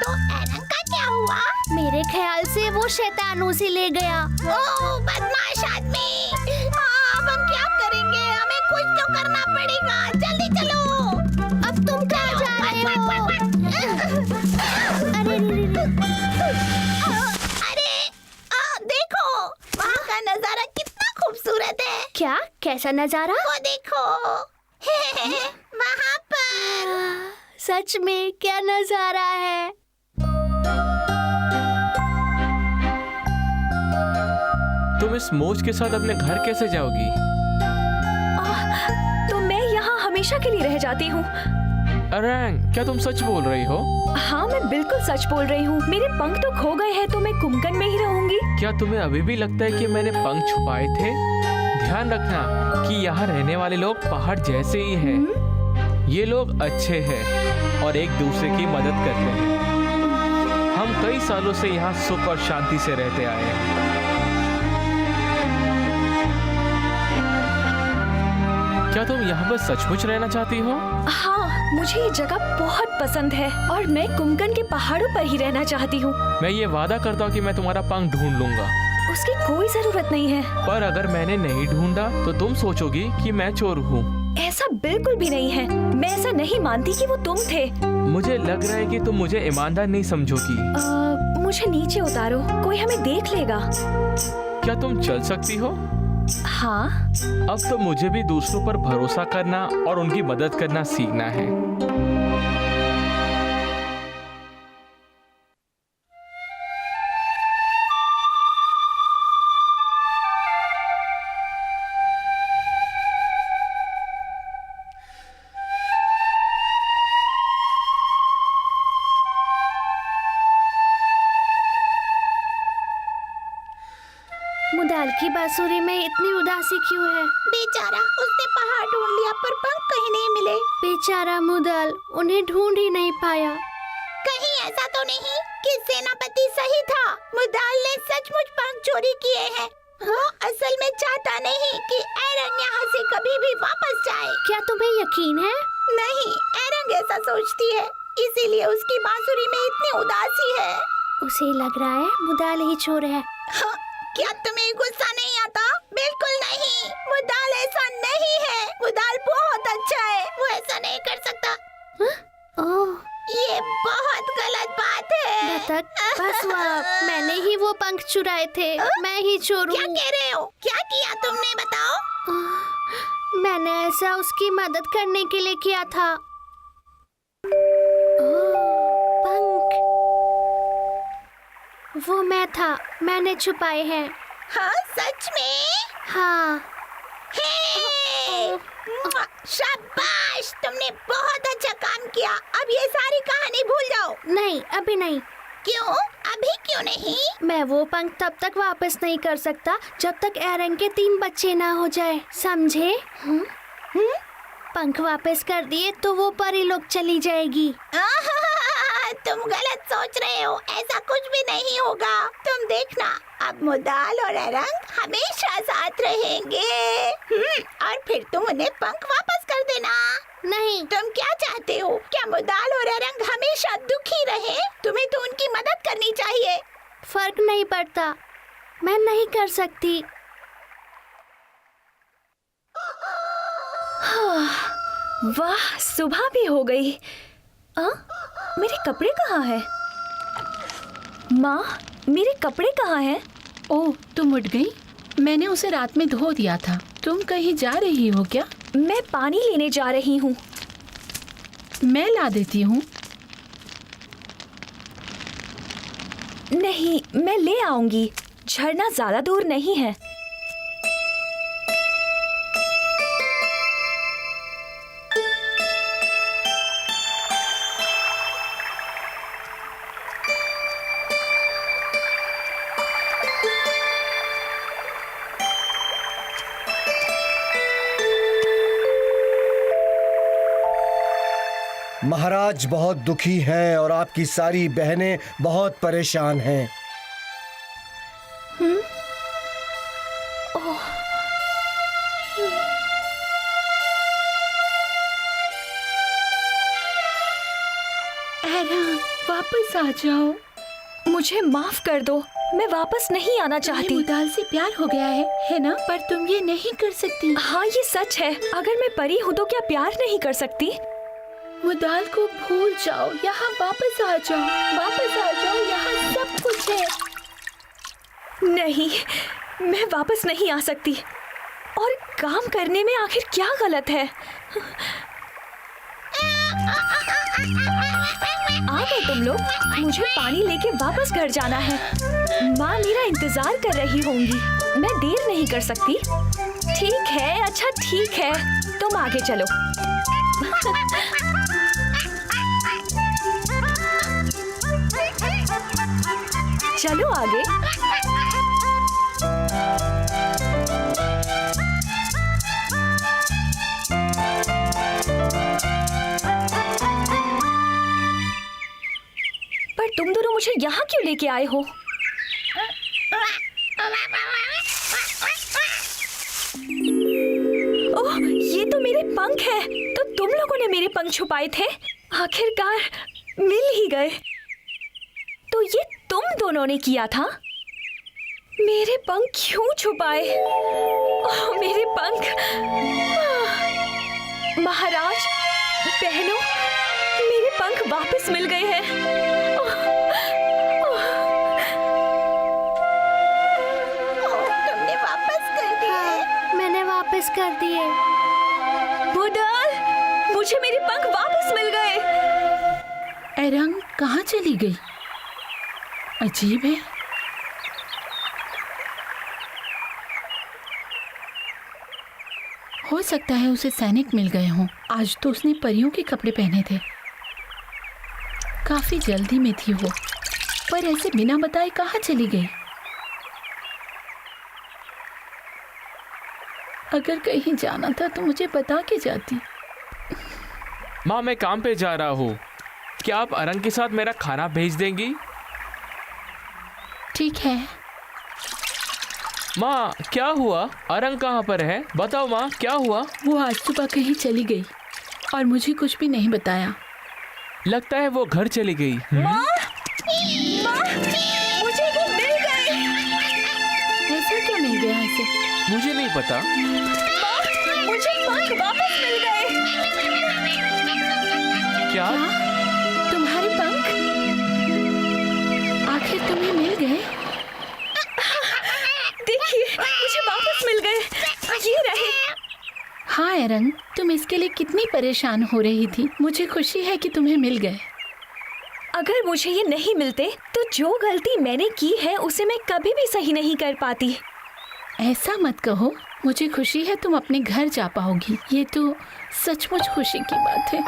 तो एरन का क्या हुआ? मेरे ख्याल से वो शैतान उसे ले गया। ओह बदमाश आदमी! अब हम क्या करेंगे? हमें कुछ तो करना पड़ेगा। जल्दी चलो। अब तुम कहाँ जा रहे हो? अरे अरे देखो, वहाँ का नजारा कितना खूबसूरत है। क्या? कैसा नजारा? वो देखो वहाँ पर। सच में क्या नजारा है? तुम इस मोच के साथ अपने घर कैसे जाओगी? तो मैं यहाँ हमेशा के लिए रह जाती हूँ। एरन, क्या तुम सच बोल रही हो? हाँ, मैं बिल्कुल सच बोल रही हूँ। मेरे पंख तो खो गए हैं, तो मैं कुंभकर्ण में ही रहूंगी। क्या तुम्हें अभी भी लगता है कि मैंने पंख छुपाए थे? ध्यान रखना कि यहाँ रहने वाले लोग पहाड़ जैसे ही हैं। ये लोग अच्छे हैं और एक दूसरे की मदद करते हैं। हम कई सालों से यहाँ सुख और शांति से रहते आए हैं। क्या तुम यहाँ पर सचमुच रहना चाहती हो? हाँ, मुझे ये जगह बहुत पसंद है और मैं कुंभकर्ण के पहाड़ों पर ही रहना चाहती हूँ। मैं ये वादा करता हूँ कि मैं तुम्हारा पंख ढूंढ लूंगा। उसकी कोई जरूरत नहीं है। पर अगर मैंने नहीं ढूंढा तो तुम सोचोगी कि मैं चोर हूँ। ऐसा बिल्कुल भी नहीं है। मैं ऐसा नहीं मानती कि वो तुम थे। मुझे लग रहा है कि तुम मुझे ईमानदार नहीं समझोगी। मुझे नीचे उतारो, कोई हमें देख लेगा। क्या तुम चल सकती हो? हाँ। अब तो मुझे भी दूसरों पर भरोसा करना और उनकी मदद करना सीखना है। मुदाल की बांसुरी में इतनी उदासी क्यों है? बेचारा, उसने पहाड़ ढूंढ लिया पर पंख कहीं नहीं मिले। बेचारा मुदाल उन्हें ढूंढ ही नहीं पाया। कहीं ऐसा तो नहीं कि सेनापति सही था? मुदाल ने सचमुच पंख चोरी किए हैं। वो असल में चाहता नहीं कि एरन यहाँ से कभी भी वापस जाए। क्या तुम्हें यकीन है? नहीं, एरन ऐसा सोचती है, इसीलिए उसकी बांसुरी में इतनी उदासी है। उसे लग रहा है मुदाल ही चोर है। हाँ, क्या तुम्हें गुस्सा नहीं आता? बिल्कुल नहीं, मुदाल ऐसा नहीं है। मुदाल बहुत अच्छा है, वो ऐसा नहीं कर सकता। ओह, ये बहुत गलत बात है। बतख, बस हुआ, मैंने ही वो पंख चुराए थे। मैं ही चोर क्या हूँ। कह रहे हो? क्या किया तुमने, बताओ? मैंने ऐसा उसकी मदद करने के लिए किया था। पंख, वो मैं था, मैंने छुपाए हैं। हाँ, सच में? हाँ। हे! शाबाश, तुमने बहुत अच्छा काम किया। अब ये सारी कहानी भूल जाओ। नहीं, अभी नहीं। क्यों? अभी क्यों नहीं? मैं वो पंख तब तक वापस नहीं कर सकता जब तक एरन के 3 बच्चे ना हो जाए, समझे? पंख वापस कर दिए तो वो परी लोग चली जाएगी। तुम गलत सोच रहे हो, ऐसा कुछ भी नहीं होगा। तुम देखना, अब मुदाल और एरंग हमेशा साथ रहेंगे। और फिर तुम उन्हें पंख वापस कर देना। नहीं। तुम क्या चाहते हो? क्या मुदाल और एरंग हमेशा दुखी रहे? तुम्हें तो उनकी मदद करनी चाहिए। फर्क नहीं पड़ता, मैं नहीं कर सकती। वाह, सुबह भी हो गई। मेरे कपड़े कहाँ हैं? माँ, मेरे कपड़े कहाँ हैं? ओह, तुम उठ गई? मैंने उसे रात में धो दिया था। तुम कहीं जा रही हो क्या? मैं पानी लेने जा रही हूँ। मैं ला देती हूँ। नहीं, मैं ले आऊंगी। झरना ज्यादा दूर नहीं है। महाराज बहुत दुखी हैं और आपकी सारी बहनें बहुत परेशान हैं। एरंग, वापस आ जाओ। मुझे माफ कर दो, मैं वापस नहीं आना तुम्हें चाहती। मुदाल से प्यार हो गया है ना? पर तुम ये नहीं कर सकती। हाँ, ये सच है। अगर मैं परी हूँ तो क्या प्यार नहीं कर सकती? मुदाल को भूल जाओ, यहाँ वापस आ जाओ, वापस आ जाओ, यहाँ सब कुछ है। नहीं, मैं वापस नहीं आ सकती। और काम करने में आखिर क्या गलत है? आ गए तुम लोग। मुझे पानी लेके वापस घर जाना है। माँ मेरा इंतजार कर रही होंगी। मैं देर नहीं कर सकती। ठीक है, अच्छा ठीक है, तुम आगे चलो। चलो आगे। पर तुम दोनों मुझे यहाँ क्यों लेके आए हो? ओह, ये तो मेरे पंख है। तो तुम लोगों ने मेरे पंख छुपाए थे। आखिरकार मिल ही गए। तो ये तुम दोनों ने किया था। मेरे पंख क्यों छुपाए? ओह, मेरे पंख। महाराज, बहनों, मेरे पंख वापस मिल गए हैं। तुमने वापस कर दिए? मैंने वापस कर दिए। मुदाल, मुझे मेरे पंख वापस मिल गए। एरंग कहाँ चली गई? अजीब है। हो सकता है उसे सैनिक मिल गए हों। आज तो उसने परियों के कपड़े पहने थे। काफी जल्दी में थी वो, पर ऐसे बिना बताए कहाँ चली गई? अगर कहीं जाना था तो मुझे बता के जाती। माँ, मैं काम पे जा रहा हूँ। क्या आप अरंग के साथ मेरा खाना भेज देंगी? ठीक है। माँ, क्या हुआ? अरंग कहाँ पर है? बताओ माँ, क्या हुआ? वो आज सुबह कहीं चली गई और मुझे कुछ भी नहीं बताया। लगता है वो घर चली गई। माँ, मुझे वो मिल गए। ऐसा क्या मिल गया इसे? मुझे नहीं पता। माँ, मुझे पंख वापस मिल गए। क्या? तुम्हारे पंख आखिर तुम्हें मिल गए? देखिए, मुझे वापस मिल गए। ये रहे। हाँ एरंग, तुम इसके लिए कितनी परेशान हो रही थी। मुझे खुशी है कि तुम्हें मिल गए। अगर मुझे ये नहीं मिलते तो जो गलती मैंने की है उसे मैं कभी भी सही नहीं कर पाती। ऐसा मत कहो। मुझे खुशी है तुम अपने घर जा पाओगी। ये तो सचमुच खुशी की बात है।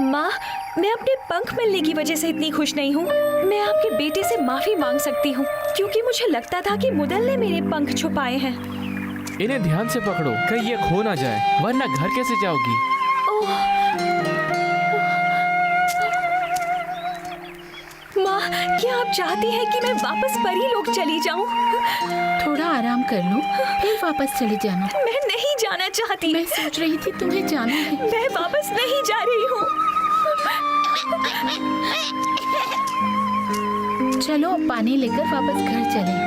माँ, मैं अपने पंख मिलने की वजह से इतनी खुश नहीं हूँ। मैं आपके बेटे से माफी मांग सकती हूँ, क्योंकि मुझे लगता था कि मुदल ने मेरे पंख छुपाए हैं। इन्हें ध्यान से पकड़ो, कहीं ये खो ना जाए, वरना घर कैसे जाओगी? ओह, माँ, क्या आप चाहती हैं कि मैं वापस परी लोग चली जाऊँ? थोड़ा आराम कर लो, फिर वापस चले जाना। मैं नहीं जाना चाहती। मैं सोच रही थी तुम्हें जाना है। मैं वापस नहीं जा रही हूँ। चलो पानी लेकर वापस घर चलें।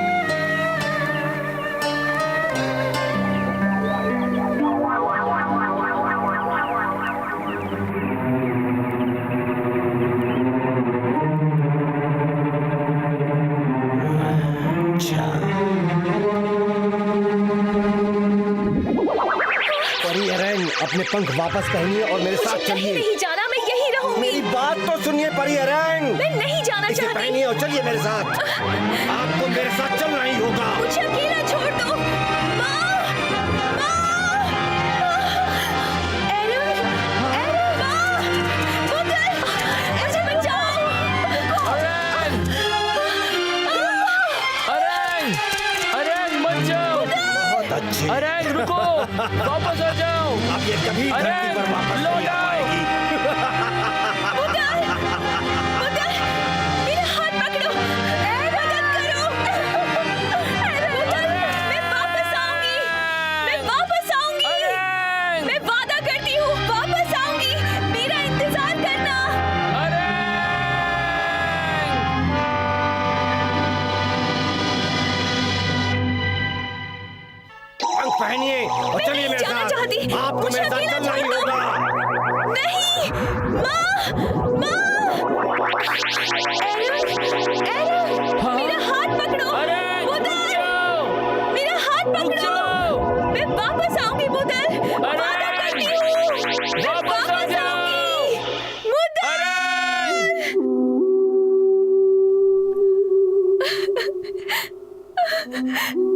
परी एरंग, अपने पंख वापस पहनिए और मेरे साथ मुझे चलिए। नहीं जाना, मैं यहीं रहूंगी। मेरी बात तो सुनिए परी एरंग। मैं नहीं जाना इसे चाहती। पहनिए और चलिए मेरे साथ। आपको मेरे साथ चलना ही होगा। मुझे अकेला छोड़ दो। माँ! माँ! एरंग! एरंग! माँ! मुदल! मुझे बचाओ! अरंग! अरंग! अरंग, मत जाओ! बहुत अच्छे। अरंग, रुको! वापस आ जाओ! अब ये कभी धरती पर वापस नहीं आ लौट आओ! पाएगी।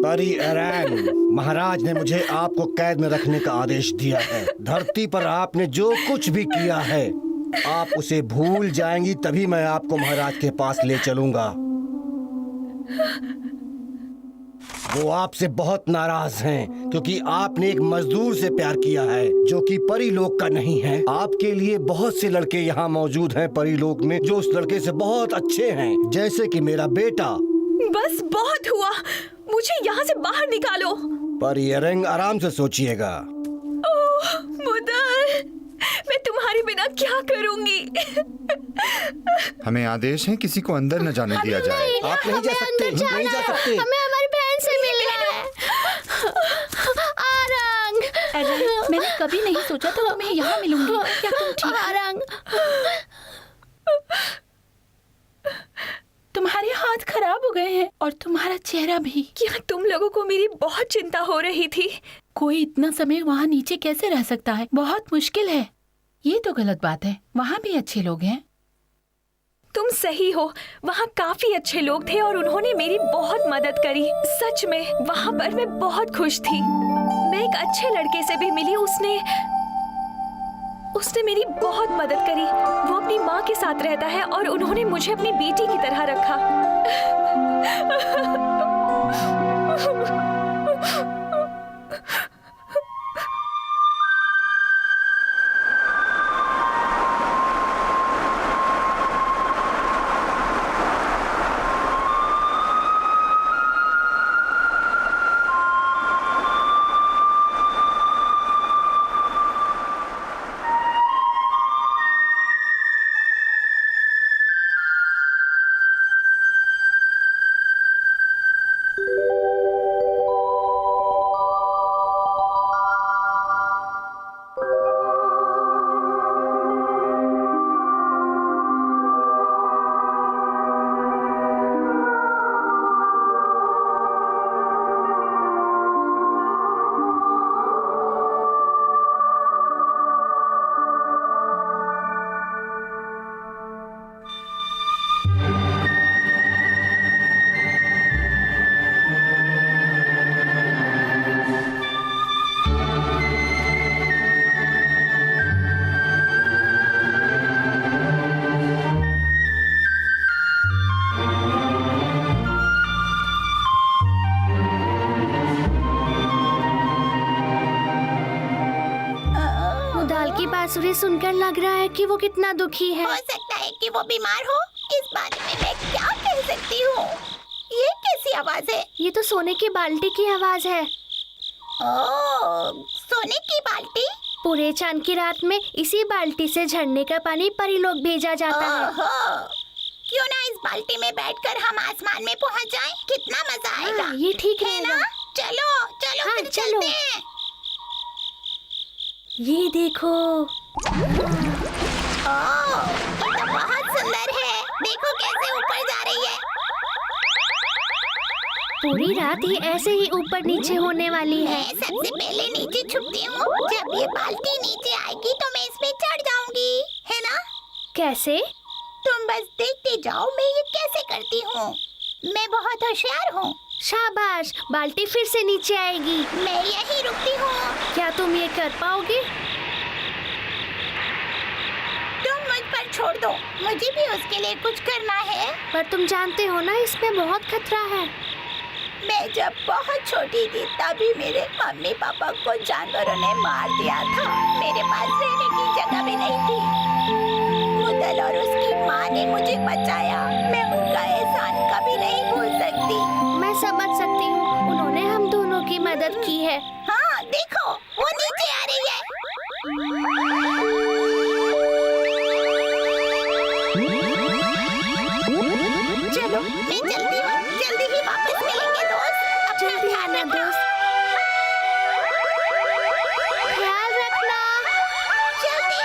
परी एरैंग, महाराज ने मुझे आपको कैद में रखने का आदेश दिया है। धरती पर आपने जो कुछ भी किया है, आप उसे भूल जाएंगी, तभी मैं आपको महाराज के पास ले चलूंगा। वो आपसे बहुत नाराज हैं क्योंकि आपने एक मजदूर से प्यार किया है जो कि परीलोक का नहीं है। आपके लिए बहुत से लड़के यहाँ मौजूद हैं परीलोक में जो उस लड़के से बहुत अच्छे हैं, जैसे कि मेरा बेटा। बस बहुत हुआ, मुझे यहाँ से बाहर निकालो। परी एरैंग, आराम से सोचिएगा। ओह मुदल, मैं तुम्हारे बिना क्या करूँगी? हमें आदेश है किसी को अंदर न जाने दिया जाए। आप नहीं जा सकते, नहीं जा सकते। हमें हमारी बहन से मिलना है। आरंग, एरैंग, मैंने कभी नहीं सोचा था तुम्हें यहाँ मिलूंगी। क्या तुम ठीक हो? आरंग, तुम्हारे हाथ खराब हो गए हैं और तुम्हारा चेहरा भी। क्या तुम लोगों को मेरी बहुत चिंता हो रही थी? कोई इतना समय वहाँ नीचे कैसे रह सकता है? बहुत मुश्किल है। ये तो गलत बात है। वहाँ भी अच्छे लोग हैं। तुम सही हो, वहाँ काफी अच्छे लोग थे और उन्होंने मेरी बहुत मदद करी। सच में वहाँ पर मैं बहुत खुश थी। मैं एक अच्छे लड़के से भी मिली, उसने मेरी बहुत मदद करी। वो अपनी माँ के साथ रहता है और उन्होंने मुझे अपनी बेटी की तरह रखा। बांसुरी सुनकर लग रहा है कि वो कितना दुखी है। हो सकता है कि वो बीमार हो। इस बारे में मैं क्या कह सकती हूँ? ये कैसी आवाज है? ये तो सोने की बाल्टी की आवाज है। ओह, सोने की बाल्टी? पूरे चांद की रात में इसी बाल्टी से झरने का पानी परीलोक भेजा जाता है। ओहो, क्यों ना इस बाल्टी में बैठकर हम आसमान में पहुँच जाएं? कितना मजा आएगा। हाँ, ये ठीक है ना? चलो चलो, हाँ, फिर चलो। चलते हैं। ये देखो, ओह, ये तो बहुत सुंदर है। देखो कैसे ऊपर जा रही है। पूरी रात ही ऐसे ही ऊपर नीचे होने वाली है। मैं सबसे पहले नीचे छुपती हूँ। जब ये बाल्टी नीचे आएगी तो मैं इसमें चढ़ जाऊंगी, है ना? कैसे? तुम बस देखते जाओ मैं ये कैसे करती हूँ। मैं बहुत होशियार हूँ। शाबाश, बाल्टी फिर से नीचे आएगी। मैं यहीं रुकती हूँ। क्या तुम ये कर पाओगे? तुम मुझ पर छोड़ दो, मुझे भी उसके लिए कुछ करना है। पर तुम जानते हो ना, इसमें बहुत खतरा है। मैं जब बहुत छोटी थी तभी मेरे मम्मी पापा को जानवरों ने मार दिया था। मेरे पास रहने की जगह भी नहीं थी। मुदल और उसकी माँ ने मुझे बचाया। मैं उनका एहसान कभी नहीं भूल सकती। मैं समझ सकती हूँ, उन्होंने हम दोनों की मदद की है। हाँ देखो, वो नीचे आ रही है। चलो मैं चलती हूँ, जल्दी ही वापस मिलेंगे दोस्त। अपना जल्दी ध्यान आना रखना। दोस्त। ख्याल रखना। चलती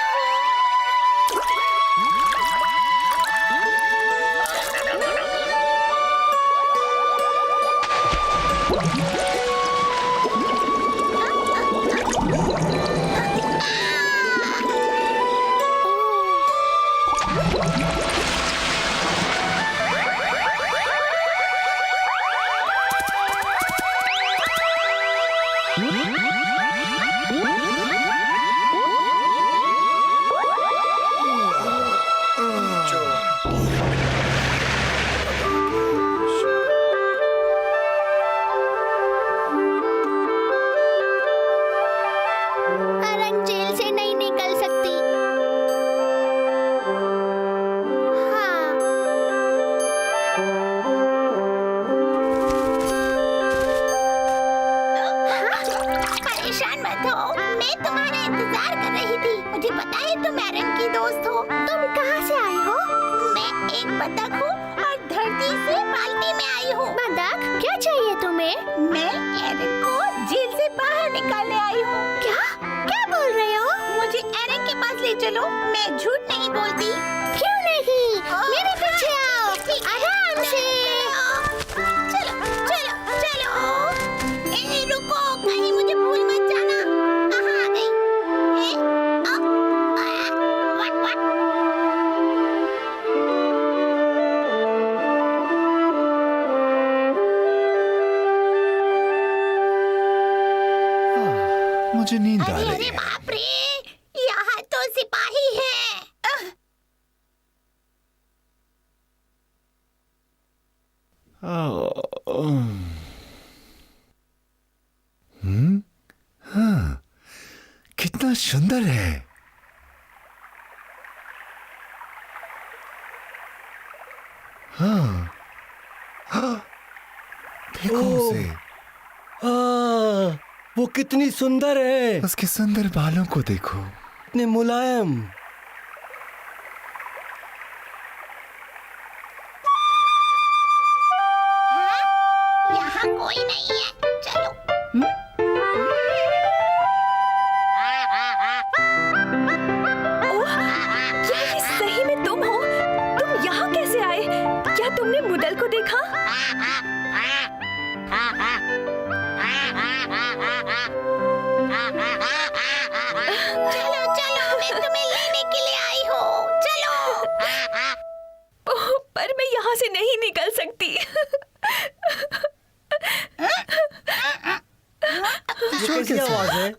धरती से बाल्टी में आई हूँ। बदक, क्या चाहिए तुम्हें? मैं एरन को जेल से बाहर निकालने आई हूँ। क्या क्या बोल रहे हो? मुझे एरन के पास ले चलो, मैं झूठ नहीं बोलती। क्यों नहीं? मेरे पीछे आओ, आराम से। चलो चलो चलो। रुको, कहीं मुझे भूल मत जाना। कहाँ आ गई? what? मुझे नींद आ अरे रही अरे है। बाप रे, यहाँ तो सिपाही है। हाँ, कितना सुंदर है। हाँ, हाँ, देखो उसे, हाँ, वो कितनी सुंदर है, उसके सुंदर बालों को देखो। इतने मुलायम। यहाँ कोई नहीं है, चलो। ओह, क्या ये सही में तुम हो? तुम यहाँ कैसे आए? क्या तुमने मुदल को देखा? चलो चलो, मैं तुम्हें लेने के लिए आई हूँ, चलो। ओह, पर मैं यहाँ से नहीं निकल सकती। ये कैसी आवाज है?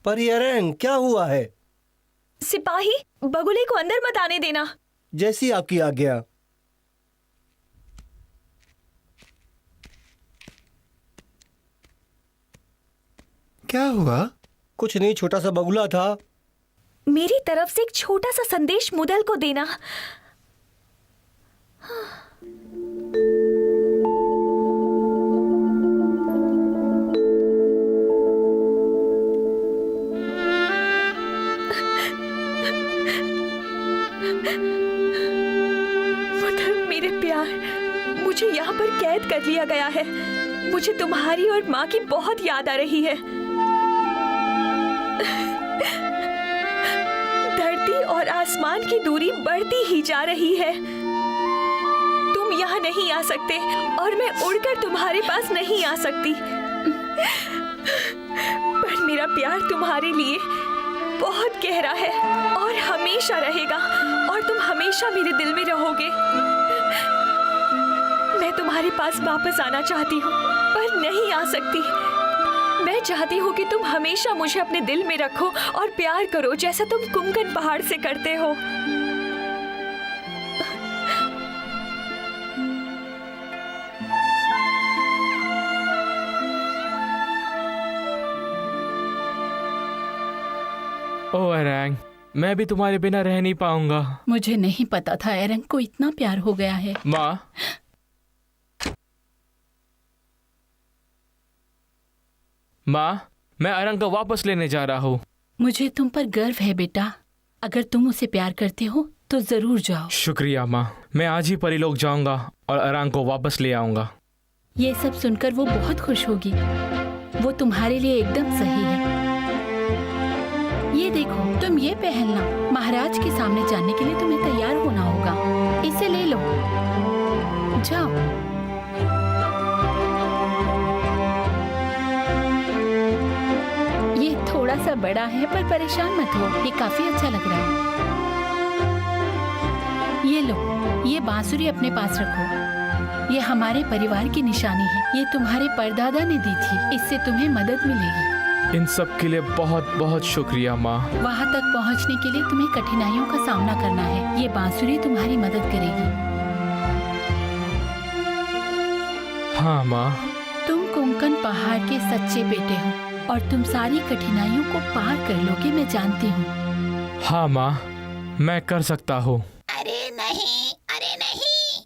पर एरन, क्या हुआ है? सिपाही, बगुले को अंदर मत आने देना। जैसी आपकी आज्ञा। क्या हुआ? कुछ नहीं, छोटा सा बगुला था। मेरी तरफ से एक छोटा सा संदेश मुदल को देना। मुदल, मेरे प्यार, मुझे यहाँ पर कैद कर लिया गया है। मुझे तुम्हारी और माँ की बहुत याद आ रही है। धरती और आसमान की दूरी बढ़ती ही जा रही है। तुम यहाँ नहीं आ सकते और मैं उड़कर तुम्हारे पास नहीं आ सकती। पर मेरा प्यार तुम्हारे लिए बहुत गहरा है और हमेशा रहेगा, और तुम हमेशा मेरे दिल में रहोगे। मैं तुम्हारे पास वापस आना चाहती हूँ, पर नहीं आ सकती। मैं चाहती हूँ कि तुम हमेशा मुझे अपने दिल में रखो और प्यार करो, जैसा तुम कुमकन पहाड़ से करते हो। ओह एरंग, मैं भी तुम्हारे बिना रह नहीं पाऊंगा। मुझे नहीं पता था एरंग को इतना प्यार हो गया है। माँ, माँ, मैं एरंग को वापस लेने जा रहा हूँ। मुझे तुम पर गर्व है बेटा। अगर तुम उसे प्यार करते हो तो जरूर जाओ। शुक्रिया माँ, मैं आज ही परीलोक जाऊंगा और एरंग को वापस ले आऊंगा। ये सब सुनकर वो बहुत खुश होगी। वो तुम्हारे लिए एकदम सही है। ये देखो, तुम ये पहनना। महाराज के सामने जाने के लिए तुम्हें तैयार होना होगा। इसे ले लो, जाओ। ये थोड़ा सा बड़ा है, पर परेशान मत हो, ये काफी अच्छा लग रहा है। ये लो, ये बांसुरी अपने पास रखो। ये हमारे परिवार की निशानी है। ये तुम्हारे परदादा ने दी थी। इससे तुम्हें मदद मिलेगी। इन सब के लिए बहुत बहुत शुक्रिया माँ। वहाँ तक पहुँचने के लिए तुम्हें कठिनाइयों का सामना करना है। ये बांसुरी तुम्हारी मदद करेगी। हाँ माँ। तुम कुमकन पहाड़ के सच्चे बेटे हो और तुम सारी कठिनाइयों को पार कर लोगे, मैं जानती हूँ। हाँ माँ, मैं कर सकता हूँ। अरे नहीं, अरे नहीं।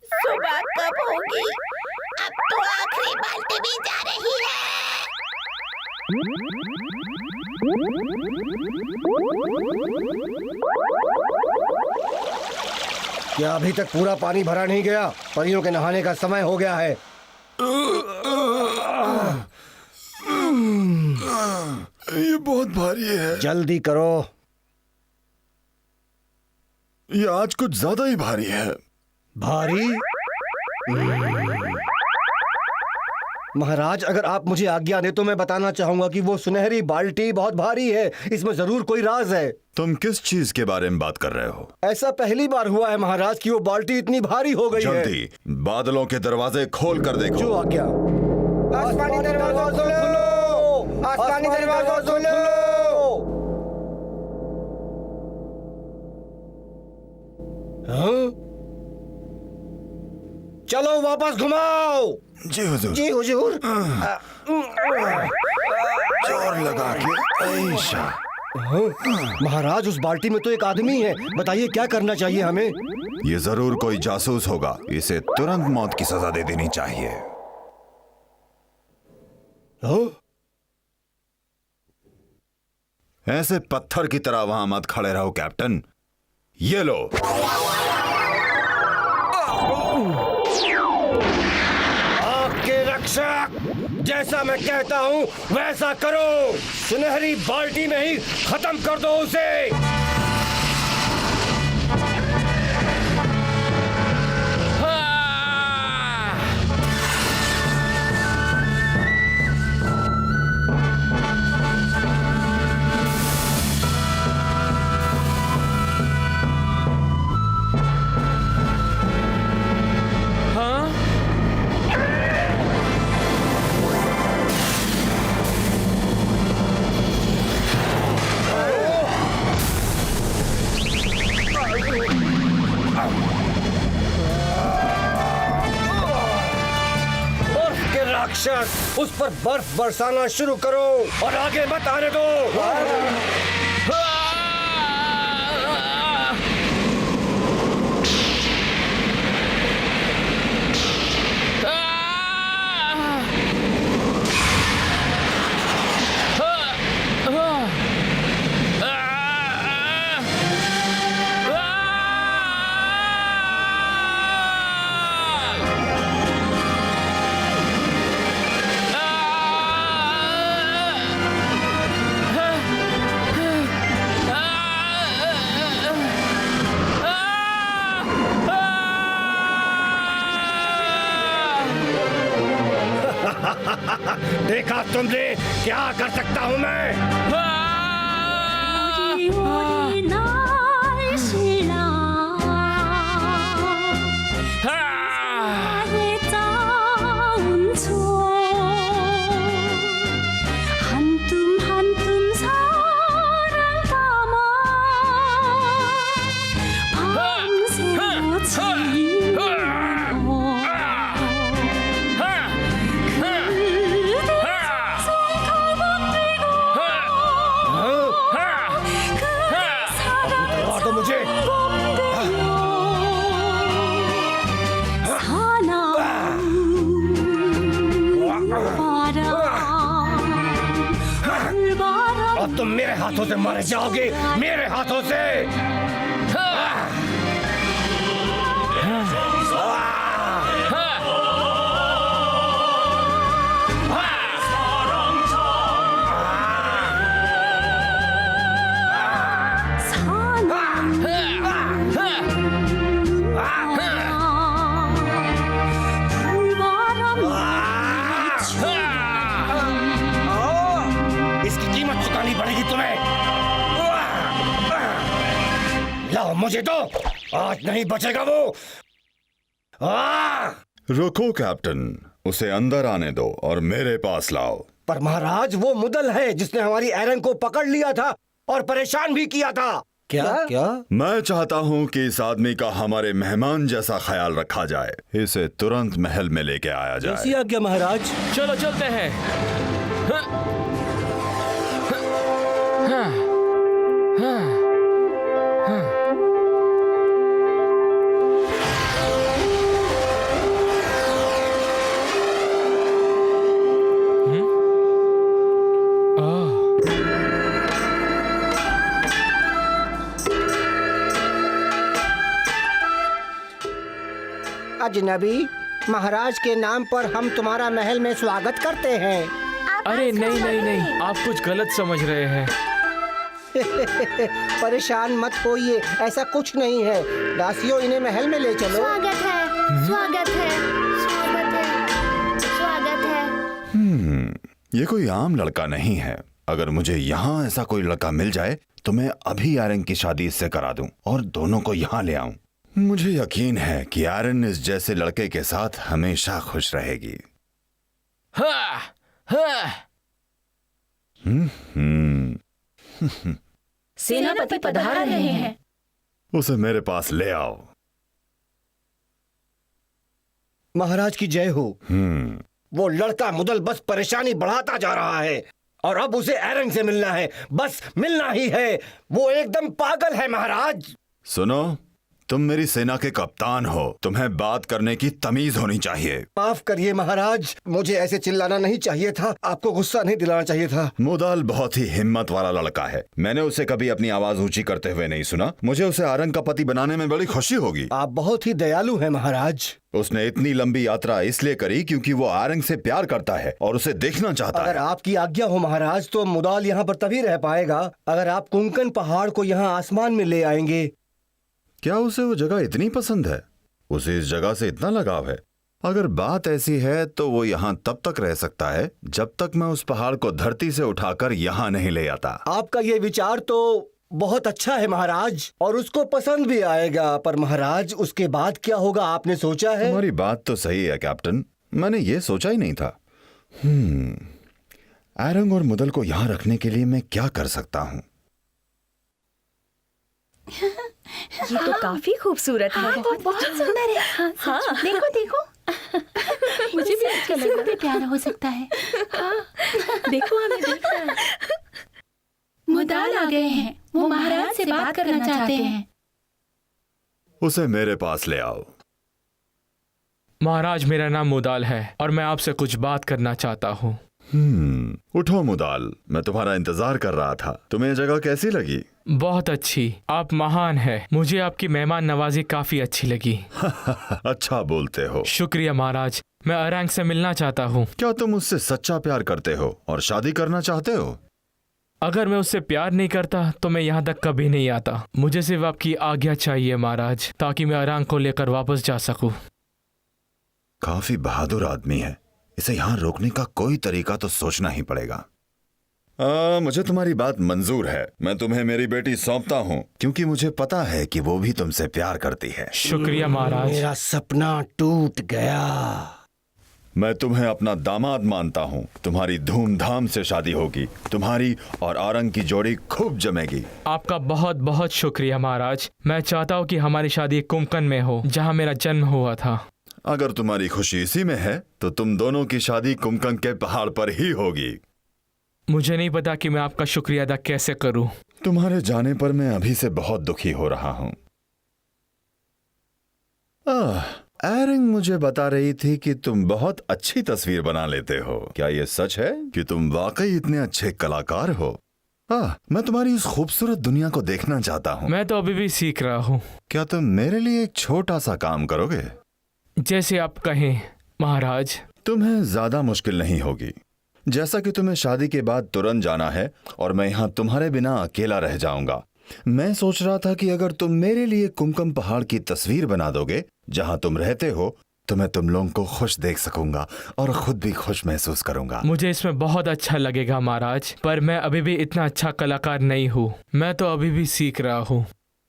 सुबह कब होगी? अब तो आखिरी बाल्टी भी जा रही है। क्या अभी तक पूरा पानी भरा नहीं गया? परियों के नहाने का समय हो गया है। ये बहुत भारी है। जल्दी करो। ये आज कुछ ज्यादा ही भारी है। भारी? महाराज, अगर आप मुझे आज्ञा दें तो मैं बताना चाहूंगा कि वो सुनहरी बाल्टी बहुत भारी है। इसमें जरूर कोई राज है। तुम किस चीज के बारे में बात कर रहे हो? ऐसा पहली बार हुआ है महाराज कि वो बाल्टी इतनी भारी हो गई है। जल्दी बादलों के दरवाजे खोल कर देखो। जो आज्ञा। आसमानी दरवाजा खोलो, आसमानी दरवाजा खोलो। हाँ? चलो वापस घुमाओ। जी हुजूर। जी हुजूर। जोर लगा के ऐशा। हाँ? महाराज, उस बाल्टी में तो एक आदमी है। बताइए क्या करना चाहिए हमें? ये जरूर कोई जासूस होगा। इसे तुरंत मौत की सजा दे देनी चाहिए। हाँ? ऐसे पत्थर की तरह वहां मत खड़े रहो कैप्टन। ये लो। आपके रक्षक, जैसा मैं कहता हूं वैसा करो। सुनहरी बाल्टी में ही खत्म कर दो उसे। राक्षस, उस पर बर्फ बरसाना शुरू करो और आगे मत आने दो। देखा तुमने क्या कर सकता हूँ मैं? अब तुम मेरे हाथों से मारे जाओगे, मेरे हाथों से। इसकी कीमत चुकानी पड़ेगी तुम्हें। लाओ मुझे दो, आज नहीं बचेगा वो। रुको कैप्टन, उसे अंदर आने दो और मेरे पास लाओ। पर महाराज, वो मुदल है जिसने हमारी एरन को पकड़ लिया था और परेशान भी किया था। क्या? मैं चाहता हूँ कि इस आदमी का हमारे मेहमान जैसा ख्याल रखा जाए। इसे तुरंत महल में लेके आया जाए। ऐसी आज्ञा महाराज। चलो चलते हैं। अजनबी, महाराज के नाम पर हम तुम्हारा महल में स्वागत करते हैं। अरे नहीं नहीं नहीं, आप कुछ गलत समझ रहे हैं। परेशान मत होइए, ऐसा कुछ नहीं है। दासियों, इन्हें महल में ले चलो। स्वागत है, स्वागत है, स्वागत है, स्वागत है। ये कोई आम लड़का नहीं है। अगर मुझे यहाँ ऐसा कोई लड़का मिल जाए तो मैं अभी आयरन की शादी इससे करा दूं और दोनों को यहाँ ले आऊं। मुझे यकीन है कि आयरन इस जैसे लड़के के साथ हमेशा खुश रहेगी। हाँ, हाँ। सेनापति पधार रहे हैं। उसे मेरे पास ले आओ। महाराज की जय हो। वो लड़का मुदल बस परेशानी बढ़ाता जा रहा है और अब उसे एरन से मिलना है, बस मिलना ही है। वो एकदम पागल है महाराज। सुनो, तुम मेरी सेना के कप्तान हो, तुम्हें बात करने की तमीज होनी चाहिए। माफ करिए महाराज, मुझे ऐसे चिल्लाना नहीं चाहिए था, आपको गुस्सा नहीं दिलाना चाहिए था। मुदाल बहुत ही हिम्मत वाला लड़का है। मैंने उसे कभी अपनी आवाज ऊंची करते हुए नहीं सुना। मुझे उसे आरंग का पति बनाने में बड़ी खुशी होगी। आप बहुत ही दयालु हैं महाराज। उसने इतनी लंबी यात्रा इसलिए करी क्योंकि वो आरंग से प्यार करता है और उसे देखना चाहता अगर है। आपकी आज्ञा हो महाराज तो मुदाल यहाँ पर तभी रह पाएगा अगर आप कुंकन पहाड़ को यहाँ आसमान में ले आएंगे। क्या उसे वो जगह इतनी पसंद है? उसे इस जगह से इतना लगाव है? अगर बात ऐसी है तो वो यहाँ तब तक रह सकता है जब तक मैं उस पहाड़ को धरती से उठाकर यहाँ नहीं ले आता। आपका ये विचार तो बहुत अच्छा है महाराज और उसको पसंद भी आएगा, पर महाराज उसके बाद क्या होगा आपने सोचा है? तुम्हारी बात तो सही है कैप्टन, मैंने ये सोचा ही नहीं था। आरंग और मुदल को यहाँ रखने के लिए मैं क्या कर सकता हूँ? ये तो काफी खूबसूरत है। बहुत सुंदर है। हाँ, देखो देखो। मुझे भी अच्छा लगा। भी प्यारा हो सकता है। देखो, हमें देखना। मुदाल आ गए हैं। वो महाराज से बात करना चाहते हैं। उसे मेरे पास ले आओ। महाराज, मेरा नाम मुदाल है और मैं आपसे कुछ बात करना चाहता हूँ। उठो मुदाल, मैं तुम्हारा इंतजार कर रहा था। तुम्हें ये जगह कैसी लगी? बहुत अच्छी, आप महान हैं। मुझे आपकी मेहमान नवाजी काफी अच्छी लगी। अच्छा बोलते हो। शुक्रिया महाराज, मैं अरंग से मिलना चाहता हूँ। क्या तुम उससे सच्चा प्यार करते हो और शादी करना चाहते हो? अगर मैं उससे प्यार नहीं करता तो मैं यहाँ तक कभी नहीं आता। मुझे सिर्फ आपकी आज्ञा चाहिए महाराज, ताकि मैं अरंग को लेकर वापस जा सकूं। काफी बहादुर आदमी है, इसे यहाँ रोकने का कोई तरीका तो सोचना ही पड़ेगा। मुझे तुम्हारी बात मंजूर है। मैं तुम्हें मेरी बेटी सौंपता हूँ क्योंकि मुझे पता है कि वो भी तुमसे प्यार करती है। शुक्रिया महाराज। मेरा सपना टूट गया। मैं तुम्हें अपना दामाद मानता हूँ। तुम्हारी धूमधाम से शादी होगी। तुम्हारी और आरंग की जोड़ी खूब जमेगी। आपका बहुत बहुत शुक्रिया महाराज। मैं चाहता हूँ कि हमारी शादी कुंकन में हो, जहाँ मेरा जन्म हुआ था। अगर तुम्हारी खुशी इसी में है तो तुम दोनों की शादी कुमकंग के पहाड़ पर ही होगी। मुझे नहीं पता कि मैं आपका शुक्रिया अदा कैसे करूं। तुम्हारे जाने पर मैं अभी से बहुत दुखी हो रहा हूं। एरिंग मुझे बता रही थी कि तुम बहुत अच्छी तस्वीर बना लेते हो। क्या ये सच है कि तुम वाकई इतने अच्छे कलाकार हो? मैं तुम्हारी इस खूबसूरत दुनिया को देखना चाहता हूँ। मैं तो अभी भी सीख रहा हूँ। क्या तुम मेरे लिए एक छोटा सा काम करोगे? जैसे आप कहें महाराज। तुम्हें ज्यादा मुश्किल नहीं होगी। जैसा कि तुम्हें शादी के बाद तुरंत जाना है और मैं यहाँ तुम्हारे बिना अकेला रह जाऊंगा, मैं सोच रहा था कि अगर तुम मेरे लिए कुमकुम पहाड़ की तस्वीर बना दोगे जहाँ तुम रहते हो, तो मैं तुम लोगों को खुश देख सकूंगा और खुद भी खुश महसूस करूंगा। मुझे इसमें बहुत अच्छा लगेगा महाराज, पर मैं अभी भी इतना अच्छा कलाकार नहीं हूँ। मैं तो अभी भी सीख रहा हूँ।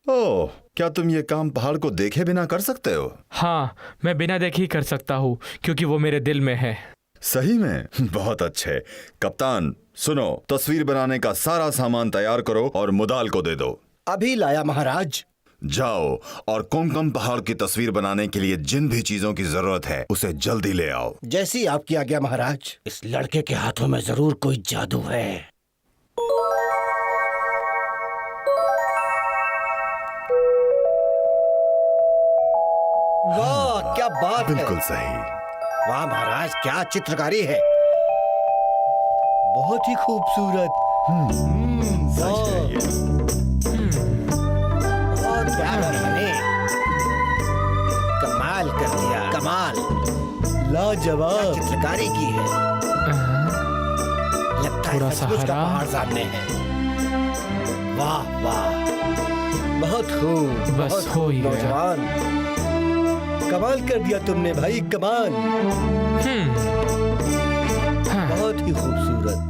ओह, क्या तुम ये काम पहाड़ को देखे बिना कर सकते हो? हाँ, मैं बिना देखे ही कर सकता हूँ क्योंकि वो मेरे दिल में है। सही में? बहुत अच्छे। कप्तान सुनो, तस्वीर बनाने का सारा सामान तैयार करो और मुदाल को दे दो। अभी लाया महाराज। जाओ और कुमकुम पहाड़ की तस्वीर बनाने के लिए जिन भी चीजों की जरूरत है उसे जल्दी ले आओ। जैसी आपकी आज्ञा महाराज। इस लड़के के हाथों में जरूर कोई जादू है। वाह, क्या बात है। बिल्कुल सही। वाह महाराज, क्या चित्रकारी है। बहुत ही खूबसूरत। सच है ये। बहुत प्यारा बने। कमाल कर दिया। लाजवाब चित्रकारी की है। लगता थोड़ा है सचमुच का सहारा। पहाड़ सामने है। वाह वाह, बहुत खूब, बस बहुत हो खूब ही गया। नौजवान, कमाल कर दिया तुमने भाई, कमाल। हाँ, बहुत ही खूबसूरत।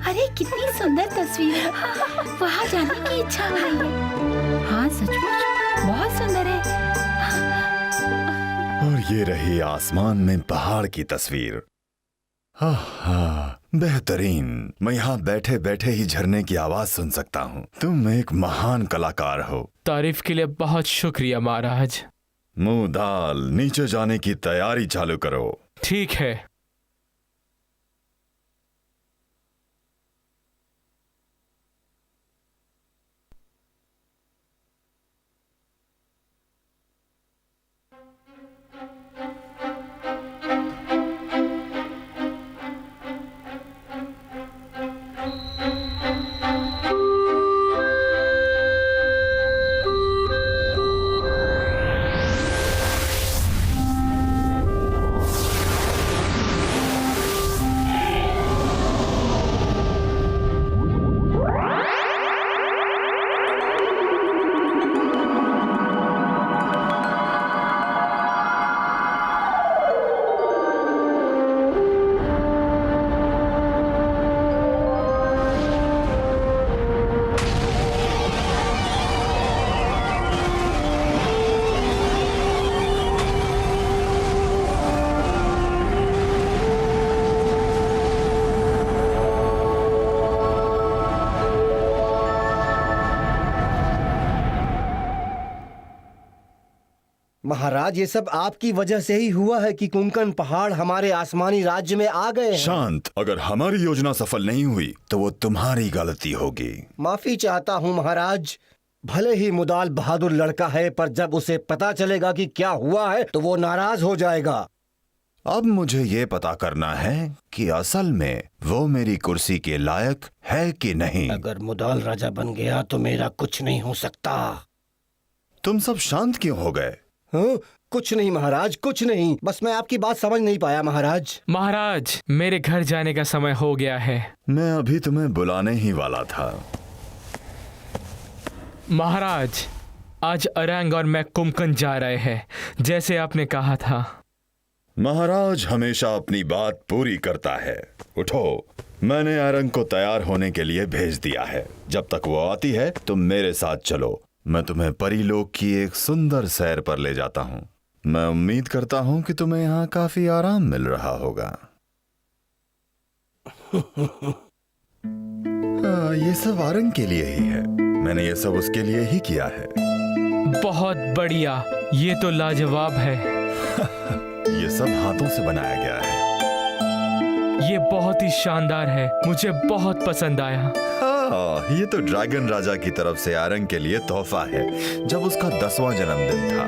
अरे कितनी सुंदर तस्वीर है, वहाँ जाने की इच्छा हो रही है। हाँ सचमुच बहुत सुंदर है। और ये रही आसमान में पहाड़ की तस्वीर। हाँ, बेहतरीन। मैं यहाँ बैठे बैठे ही झरने की आवाज सुन सकता हूँ। तुम एक महान कलाकार हो। तारीफ के लिए बहुत शुक्रिया महाराज। मुंह दाल, नीचे जाने की तैयारी चालू करो। ठीक है। महाराज, ये सब आपकी वजह से ही हुआ है कि कुंकन पहाड़ हमारे आसमानी राज्य में आ गए हैं। शांत, अगर हमारी योजना सफल नहीं हुई तो वो तुम्हारी गलती होगी। माफी चाहता हूँ महाराज। भले ही मुदाल बहादुर लड़का है, पर जब उसे पता चलेगा कि क्या हुआ है तो वो नाराज हो जाएगा। अब मुझे ये पता करना है कि असल में वो मेरी कुर्सी के लायक है कि नहीं। अगर मुदाल राजा बन गया तो मेरा कुछ नहीं हो सकता। तुम सब शांत क्यों हो गए? हाँ? कुछ नहीं महाराज, कुछ नहीं, बस मैं आपकी बात समझ नहीं पाया महाराज। महाराज, मेरे घर जाने का समय हो गया है। मैं अभी तुम्हें बुलाने ही वाला था। महाराज, आज अरंग और मैं कुमकन जा रहे हैं, जैसे आपने कहा था। महाराज हमेशा अपनी बात पूरी करता है। उठो, मैंने अरंग को तैयार होने के लिए भेज दिया है। जब तक वो आती है तुम मेरे साथ चलो। मैं तुम्हें परीलोक की एक सुंदर सैर पर ले जाता हूँ। मैं उम्मीद करता हूँ कि तुम्हें यहाँ काफी आराम मिल रहा होगा। हाँ, ये सब अरंग के लिए ही है। मैंने ये सब उसके लिए ही किया है। बहुत बढ़िया, ये तो लाजवाब है। ये सब हाथों से बनाया गया है। ये बहुत ही शानदार है, मुझे बहुत पसंद आया। हाँ, ये तो ड्रैगन राजा की तरफ से आरंग के लिए तोहफा है, जब उसका 10वां जन्मदिन था।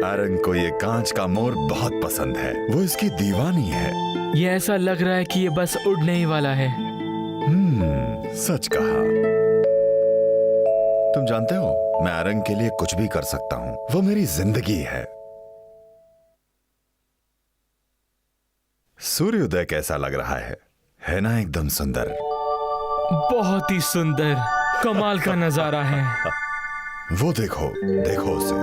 आरंग को ये कांच का मोर बहुत पसंद है, वो इसकी दीवानी है। ये ऐसा लग रहा है कि ये बस उड़ने ही वाला है। सच कहा। तुम जानते हो, मैं आरंग के लिए कुछ भी कर सकता हूँ। वो मेरी जिंदगी है। सूर्योदय कैसा लग रहा है ना? एकदम सुंदर। बहुत ही सुंदर, कमाल का नजारा है। वो देखो, देखो उसे।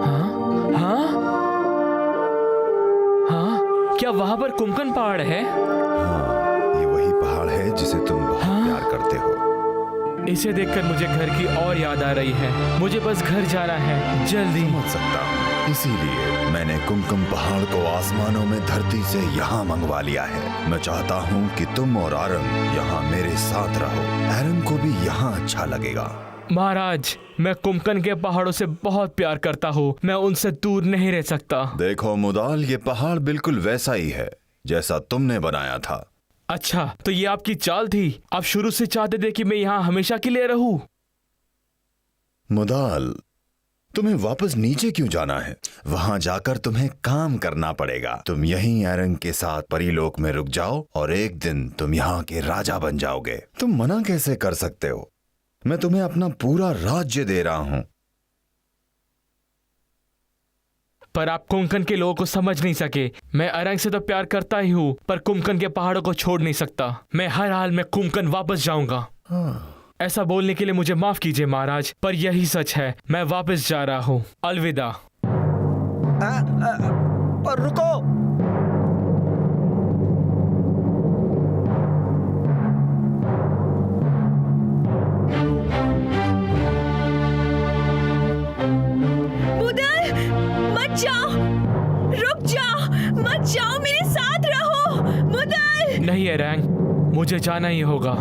हाँ हाँ हाँ, क्या वहां पर कुमकन पहाड़ है? हाँ, ये वही पहाड़ है जिसे तुम बहुत प्यार करते हो। इसे देखकर मुझे घर की और याद आ रही है। मुझे बस घर जाना है, जल्दी। समझ सकता हूँ, इसीलिए मैंने कुमकुम पहाड़ को आसमानों में धरती से यहाँ मंगवा लिया है। मैं चाहता हूँ कि तुम और आरंग यहाँ मेरे साथ रहो। आरंग को भी यहाँ अच्छा लगेगा। महाराज, मैं कुमकन के पहाड़ों से बहुत प्यार करता हूँ, मैं उनसे दूर नहीं रह सकता। देखो मुदाल, ये पहाड़ बिल्कुल वैसा ही है जैसा तुमने बनाया था। अच्छा, तो ये आपकी चाल थी? आप शुरू से चाहते थे कि मैं यहाँ हमेशा के लिए रहूं? मुदाल, तुम्हें वापस नीचे क्यों जाना है? वहां जाकर तुम्हें काम करना पड़ेगा। तुम यहीं एरंग के साथ परीलोक में रुक जाओ और एक दिन तुम यहाँ के राजा बन जाओगे। तुम मना कैसे कर सकते हो? मैं तुम्हें अपना पूरा राज्य दे रहा हूँ। पर आप कुंकन के लोगों को समझ नहीं सके। मैं अरंग से तो प्यार करता ही हूँ, पर कुंकन के पहाड़ों को छोड़ नहीं सकता। मैं हर हाल में कुंकन वापस जाऊंगा। ऐसा बोलने के लिए मुझे माफ कीजिए महाराज, पर यही सच है। मैं वापस जा रहा हूँ। अलविदा। पर रुको। मुदल, मत जाओ, रुक जाओ, मत जाओ, मेरे साथ रहो। मुदल, नहीं एरंग, मुझे जाना ही होगा।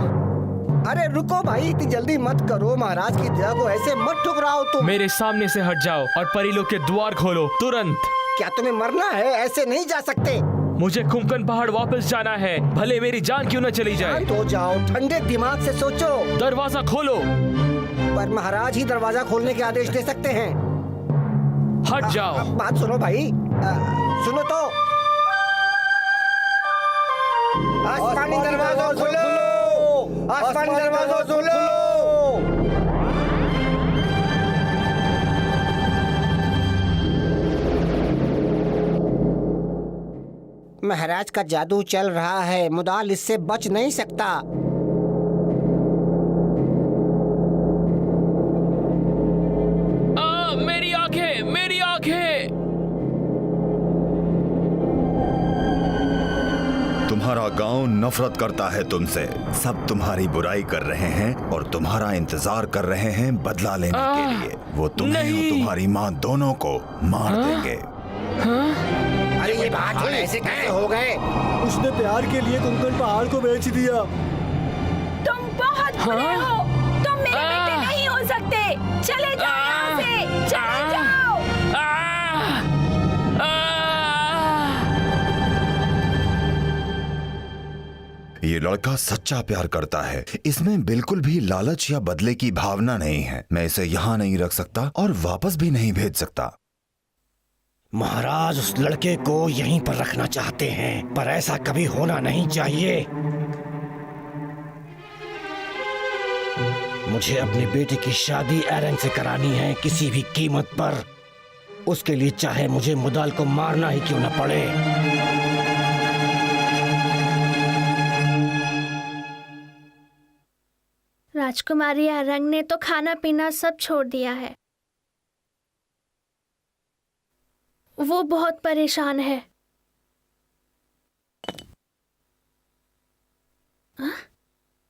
अरे रुको भाई, इतनी जल्दी मत करो। महाराज की दया को ऐसे मत ठुकराओ तुम। मेरे सामने से हट जाओ और परीलोक के द्वार खोलो तुरंत। क्या तुम्हें मरना है? ऐसे नहीं जा सकते। मुझे कुंकन पहाड़ वापस जाना है, भले मेरी जान क्यों न चली जाए। तो जाओ, ठंडे दिमाग से सोचो। दरवाजा खोलो। पर महाराज ही दरवाजा खोलने के आदेश दे सकते हैं। हट जाओ। बात सुनो भाई, सुनो तो। आसमानी दरवाजा खोलो, आसमानी दरवाजा खोलो। महाराज का जादू चल रहा है, मुदाल इससे बच नहीं सकता। मेरी आंखें, मेरी आंखें। तुम्हारा गांव नफरत करता है तुमसे। सब तुम्हारी बुराई कर रहे हैं और तुम्हारा इंतजार कर रहे हैं बदला लेने के लिए। वो तुम्हें और तुम्हारी माँ दोनों को मार देंगे। अरे ये बात ऐसे कैसे हो गए? उसने प्यार के लिए कुंकन पहाड़ को बेच दिया। तुम बहुत बुरे हो। तुम मेरे बेटे नहीं हो सकते। चले जाओ यहाँ से, चले जाओ। ये लड़का सच्चा प्यार करता है। इसमें बिल्कुल भी लालच या बदले की भावना नहीं है। मैं इसे यहाँ नहीं रख सकता और वापस भी नहीं भेज सकता। महाराज उस लड़के को यहीं पर रखना चाहते हैं, पर ऐसा कभी होना नहीं चाहिए। मुझे अपने बेटे की शादी एरन से करानी है, किसी भी कीमत पर। उसके लिए चाहे मुझे मुदाल को मारना ही क्यों न पड़े। राजकुमारी अरंग ने तो खाना पीना सब छोड़ दिया है। वो बहुत परेशान है।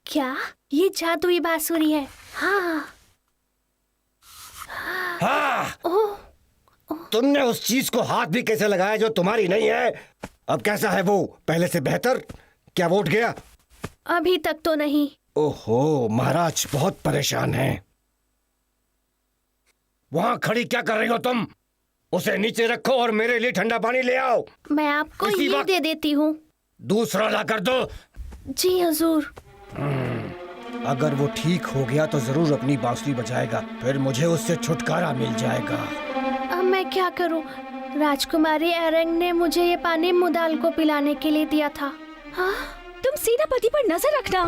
क्या ये जादुई बांसुरी है? हाँ। हाँ। तुमने उस चीज को हाथ भी कैसे लगाया जो तुम्हारी नहीं है? अब कैसा है वो? पहले से बेहतर? क्या वोट गया? अभी तक तो नहीं। ओहो, महाराज बहुत परेशान हैं। वहां खड़ी क्या कर रही हो तुम? उसे नीचे रखो और मेरे लिए ठंडा पानी ले आओ। मैं आपको ये दे देती हूँ। दूसरा ला कर दो। जी हुजूर। अगर वो ठीक हो गया तो जरूर अपनी बांसुरी बजाएगा, फिर मुझे उससे छुटकारा मिल जाएगा। अब मैं क्या करूँ? राजकुमारी एरंग ने मुझे ये पानी मुदाल को पिलाने के लिए दिया था। हाँ? तुम सेनापति पर नजर रखना।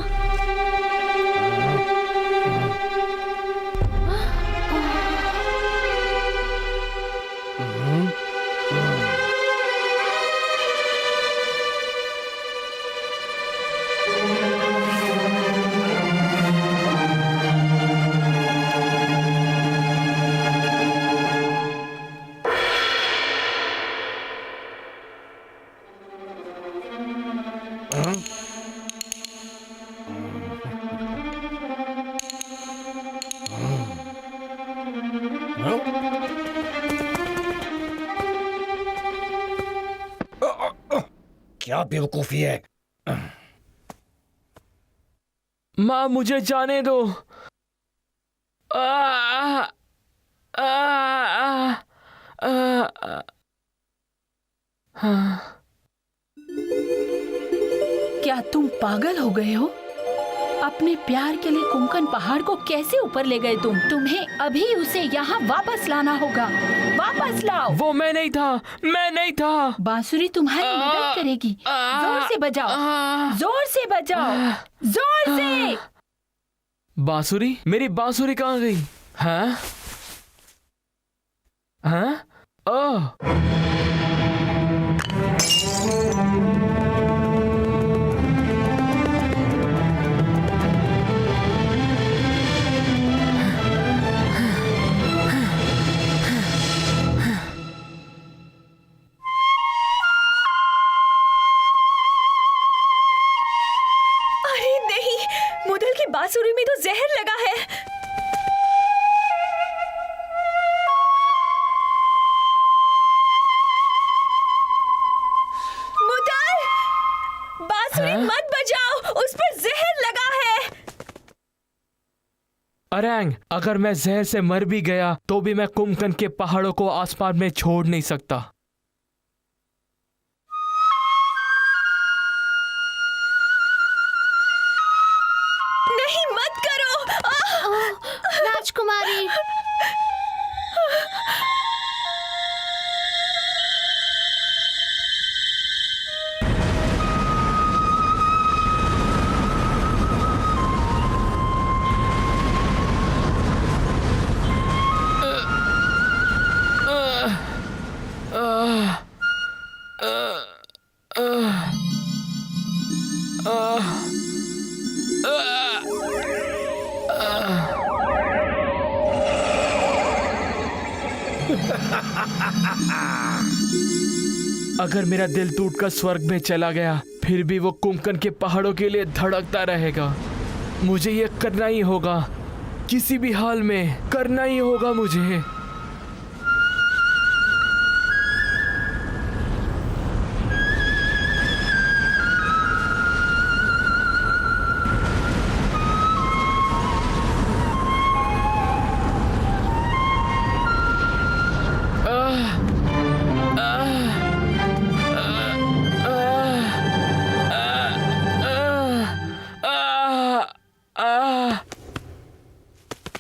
क्या बेवकूफी है। माँ मुझे जाने दो। क्या तुम पागल हो गए हो? अपने प्यार के लिए कुंकन पहाड़ को कैसे ऊपर ले गए तुम? तुम्हें अभी उसे यहाँ वापस लाना होगा। वापस लाओ। वो मैं नहीं था, मैं नहीं था। बांसुरी तुम्हारी मदद करेगी। जोर से बजाओ, जोर से बजाओ, जोर से। बांसुरी? मेरी बांसुरी कहाँ गई? हाँ हाँ, ओह, अरे नहीं, मुदल की बांसुरी में तो जहर लगा है। मुदल, बांसुरी मत बजाओ, उस पर जहर लगा है। अरैंग, अगर मैं जहर से मर भी गया तो भी मैं कुंभकर्ण के पहाड़ों को आसमान में छोड़ नहीं सकता। नहीं, मत करो। राजकुमारी, अगर मेरा दिल टूटकर स्वर्ग में चला गया फिर भी वो कुंभकर्ण के पहाड़ों के लिए धड़कता रहेगा। मुझे ये करना ही होगा, किसी भी हाल में करना ही होगा मुझे।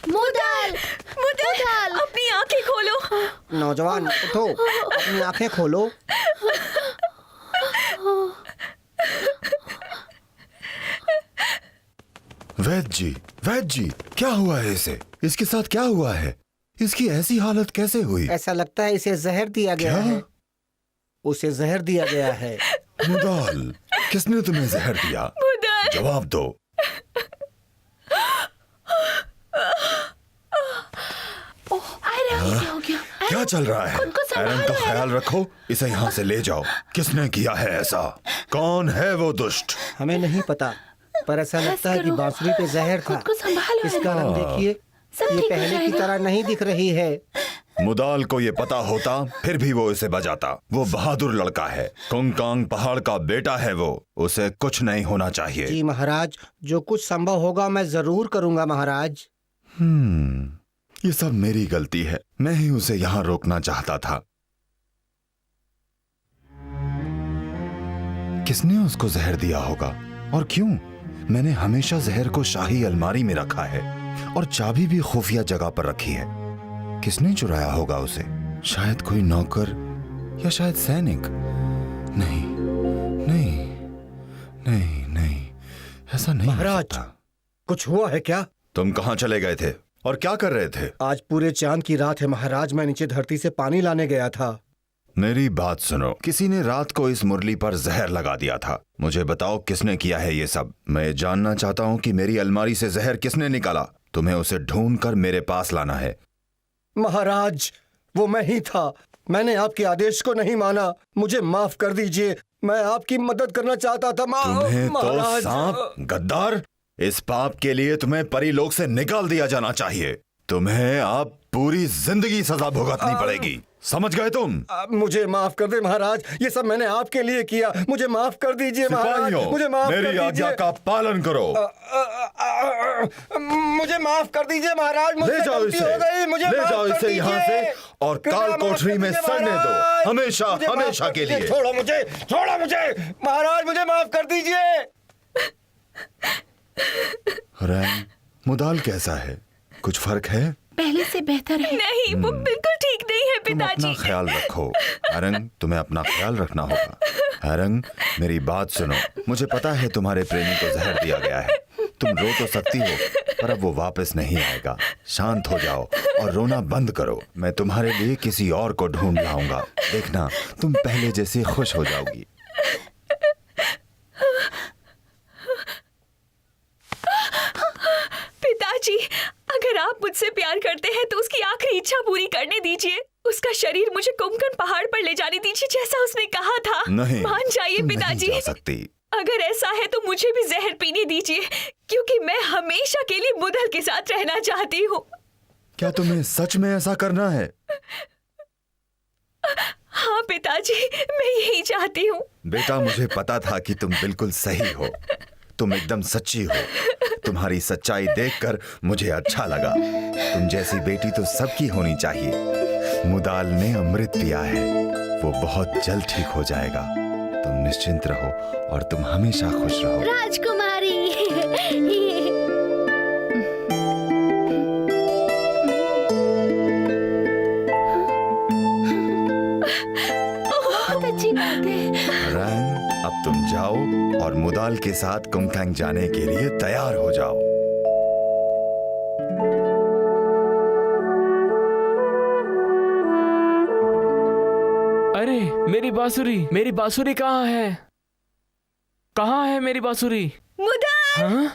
मुदल, मुदल, अपनी आंखें खोलो। नौजवान उठो, अपनी आंखें खोलो। वैद्य जी, क्या हुआ है इसे? इसके साथ क्या हुआ है? इसकी ऐसी हालत कैसे हुई? ऐसा लगता है इसे जहर दिया गया क्या? है। उसे जहर दिया गया है। मुदाल, किसने तुम्हें जहर दिया? मुदल, जवाब दो। हो गया। क्या चल रहा है? खुद को संभालो, एरन का ख्याल रखो, इसे यहाँ से ले जाओ। किसने किया है ऐसा? कौन है वो दुष्ट? हमें नहीं पता, पर ऐसा लगता है कि करो। बांसुरी पे जहर था। खुद को संभालो। इसका रंग देखिए, सब ये ठीक हो पहले की जाएगा। तरह नहीं दिख रही है। मुदाल को ये पता होता फिर भी वो इसे बजाता। वो बहादुर लड़का है, कुंकांग पहाड़ का बेटा है वो। उसे कुछ नहीं होना चाहिए। जी महाराज, जो कुछ संभव होगा मैं जरूर करूंगा महाराज। ये सब मेरी गलती है। मैं ही उसे यहाँ रोकना चाहता था। किसने उसको जहर दिया होगा और क्यों? मैंने हमेशा जहर को शाही अलमारी में रखा है और चाबी भी खुफिया जगह पर रखी है। किसने चुराया होगा उसे? शायद कोई नौकर या शायद सैनिक। नहीं नहीं नहीं नहीं, ऐसा नहीं हो महाराज, सकता। कुछ हुआ है क्या? तुम कहाँ चले गए थे और क्या कर रहे थे? आज पूरे चांद की रात है महाराज, मैं नीचे धरती से पानी लाने गया था। मेरी बात सुनो, किसी ने रात को इस मुरली पर जहर लगा दिया था। मुझे बताओ किसने किया है ये सब। मैं जानना चाहता हूँ कि मेरी अलमारी से जहर किसने निकाला। तुम्हें उसे ढूंढ कर मेरे पास लाना है। महाराज, वो मैं ही था। मैंने आपके आदेश को नहीं माना, मुझे माफ कर दीजिए। मैं आपकी मदद करना चाहता था। तुम्हें तो महाराज, सांप, गद्दार, इस पाप के लिए तुम्हें परीलोक से निकाल दिया जाना चाहिए। तुम्हें अब पूरी जिंदगी सजा भुगतनी पड़ेगी। समझ गए तुम? मुझे माफ कर दे महाराज, ये सब मैंने आपके लिए किया। मुझे माफ कर दीजिए महाराज, सिपाहियों, मुझे माफ कर मेरी दीजिए। आज्ञा का पालन करो। मुझे माफ कर दीजिए महाराज, मुझसे ले जाओ गलती इसे, हो गई। मुझे ले माफ जाओ कर इसे यहाँ दीजिए। से और कृपया काल माफ कोठरी कर में दीजिए सड़ने दो, महाराज। हमेशा मुझे माफ हमेशा कर के दीजिए। लिए। छोड़ो मुझे, छोड़ो मुझे महाराज, मुझे माफ कर दीजिए। रैंग, मुदाल कैसा है? कुछ फर्क है? पहले से बेहतर है। नहीं, वो बिल्कुल ठीक नहीं है तुम अपना पिताजी। ख्याल रखो। अरंग, तुम्हें अपना ख्याल रखना होगा। अरंग, मेरी बात सुनो। मुझे पता है तुम्हारे प्रेमी को जहर दिया गया है। तुम रो तो सकती हो, पर अब वो वापस नहीं आएगा। शांत हो जाओ और रोना बंद करो। मैं तुम्हारे लिए किसी और को ढूंढ लाऊंगा। देखना, तुम पहले जैसे खुश हो जाओगी। पिताजी, अगर आप मुझसे प्यार करते हैं तो उसकी आखिरी इच्छा पूरी करने दीजिए। उसका शरीर मुझे कुमकन पहाड़ पर ले जाने दीजिए, जैसा उसने कहा था। नहीं, मान जाइए तुम पिताजी। नहीं जा सकती। अगर ऐसा है तो मुझे भी जहर पीने दीजिए, क्योंकि मैं हमेशा के लिए मुदल के साथ रहना चाहती हूँ। क्या तुम्हें सच में ऐसा करना है? हाँ पिताजी, मैं यही चाहती हूँ। बेटा, मुझे पता था कि तुम बिल्कुल सही हो। तुम एकदम सच्ची हो। तुम्हारी सच्चाई देखकर मुझे अच्छा लगा। तुम जैसी बेटी तो सबकी होनी चाहिए। मुदाल ने अमृत पिया है, वो बहुत जल्द ठीक हो जाएगा। तुम निश्चिंत रहो और तुम हमेशा खुश रहो। राजकुमारी। बहुत अच्छी बात है। रैंग, अब तुम जाओ और मुदाल के साथ कुमकैंग जाने के लिए तैयार हो जाओ। अरे मेरी बांसुरी कहाँ है? कहाँ है मेरी बांसुरी? मुदल, हाँ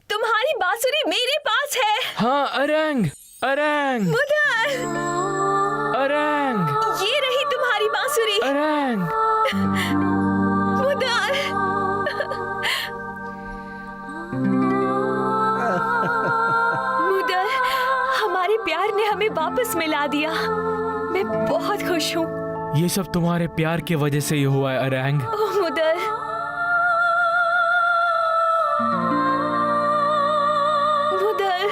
तुम्हारी बांसुरी मेरे पास है। हाँ, अरंग, अरंग, मुदल, अरंग, ये रही तुम्हारी बांसुरी। अरंग। मुदल, मुदल, हमारे प्यार ने हमें वापस मिला दिया। मैं बहुत खुश हूँ। ये सब तुम्हारे प्यार की वजह से ही हुआ है अरंग। ओह मुदल, मुदल,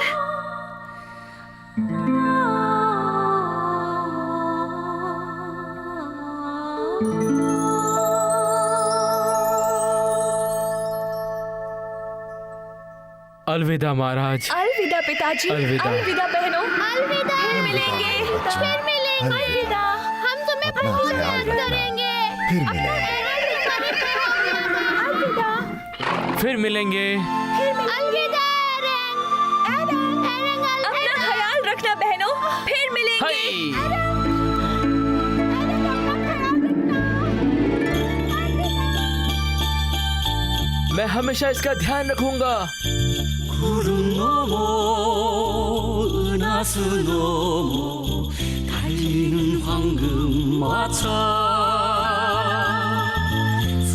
अलविदा महाराज। अलविदा पिताजी। अलविदा। अलविदा बहनों। अलविदा। फिर मिलेंगे। फिर मिलेंगे। अलविदा। हम तुम्हें अपना बहुत ख्याल याद रखना। करेंगे। फिर मिलेंगे। अलविदा। फिर मिलेंगे। अलविदा एरन। एरन, अपना ख्याल रखना बहनों, फिर मिलेंगे। हाय। मैं हमेशा इसका ध्यान रखूंगा। 구름 넘어 은하수 넘어 달리는 황금마차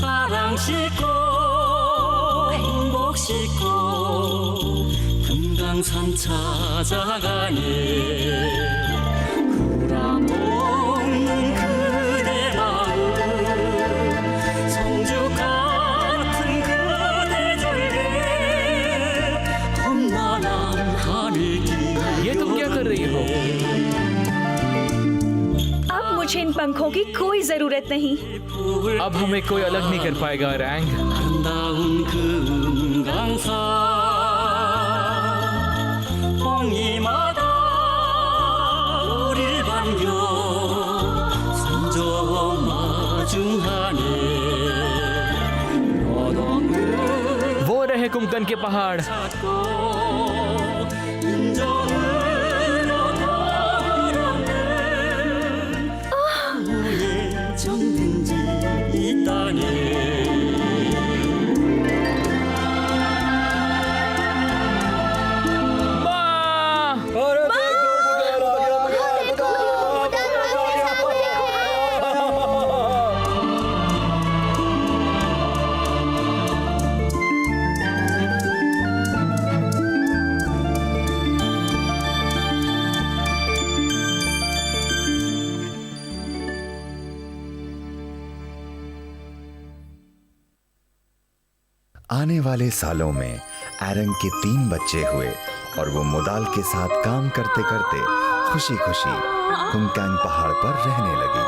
사랑 싣고 행복 싣고 금강산 찾아가네 구라먹는 그대 마음 성주 같은 그대 절개 험난한 하늘길 ये तुम क्या कर रही हो? अब मुझे इन पंखों की कोई जरूरत नहीं। अब हमें कोई अलग नहीं कर पाएगा रैंग। 아름다운 금강산 홍이마다 우릴 반겨 선조 마중하네 너너는 वो रहे कुमकन के पहाड़। 찾고 인정으로 더럽네 아무의 정든지 있다네 माँ! आने वाले सालों में एरंग के 3 बच्चे हुए और वो मुदाल के साथ काम करते करते खुशी खुशी कुमकैंग पहाड़ पर रहने लगी।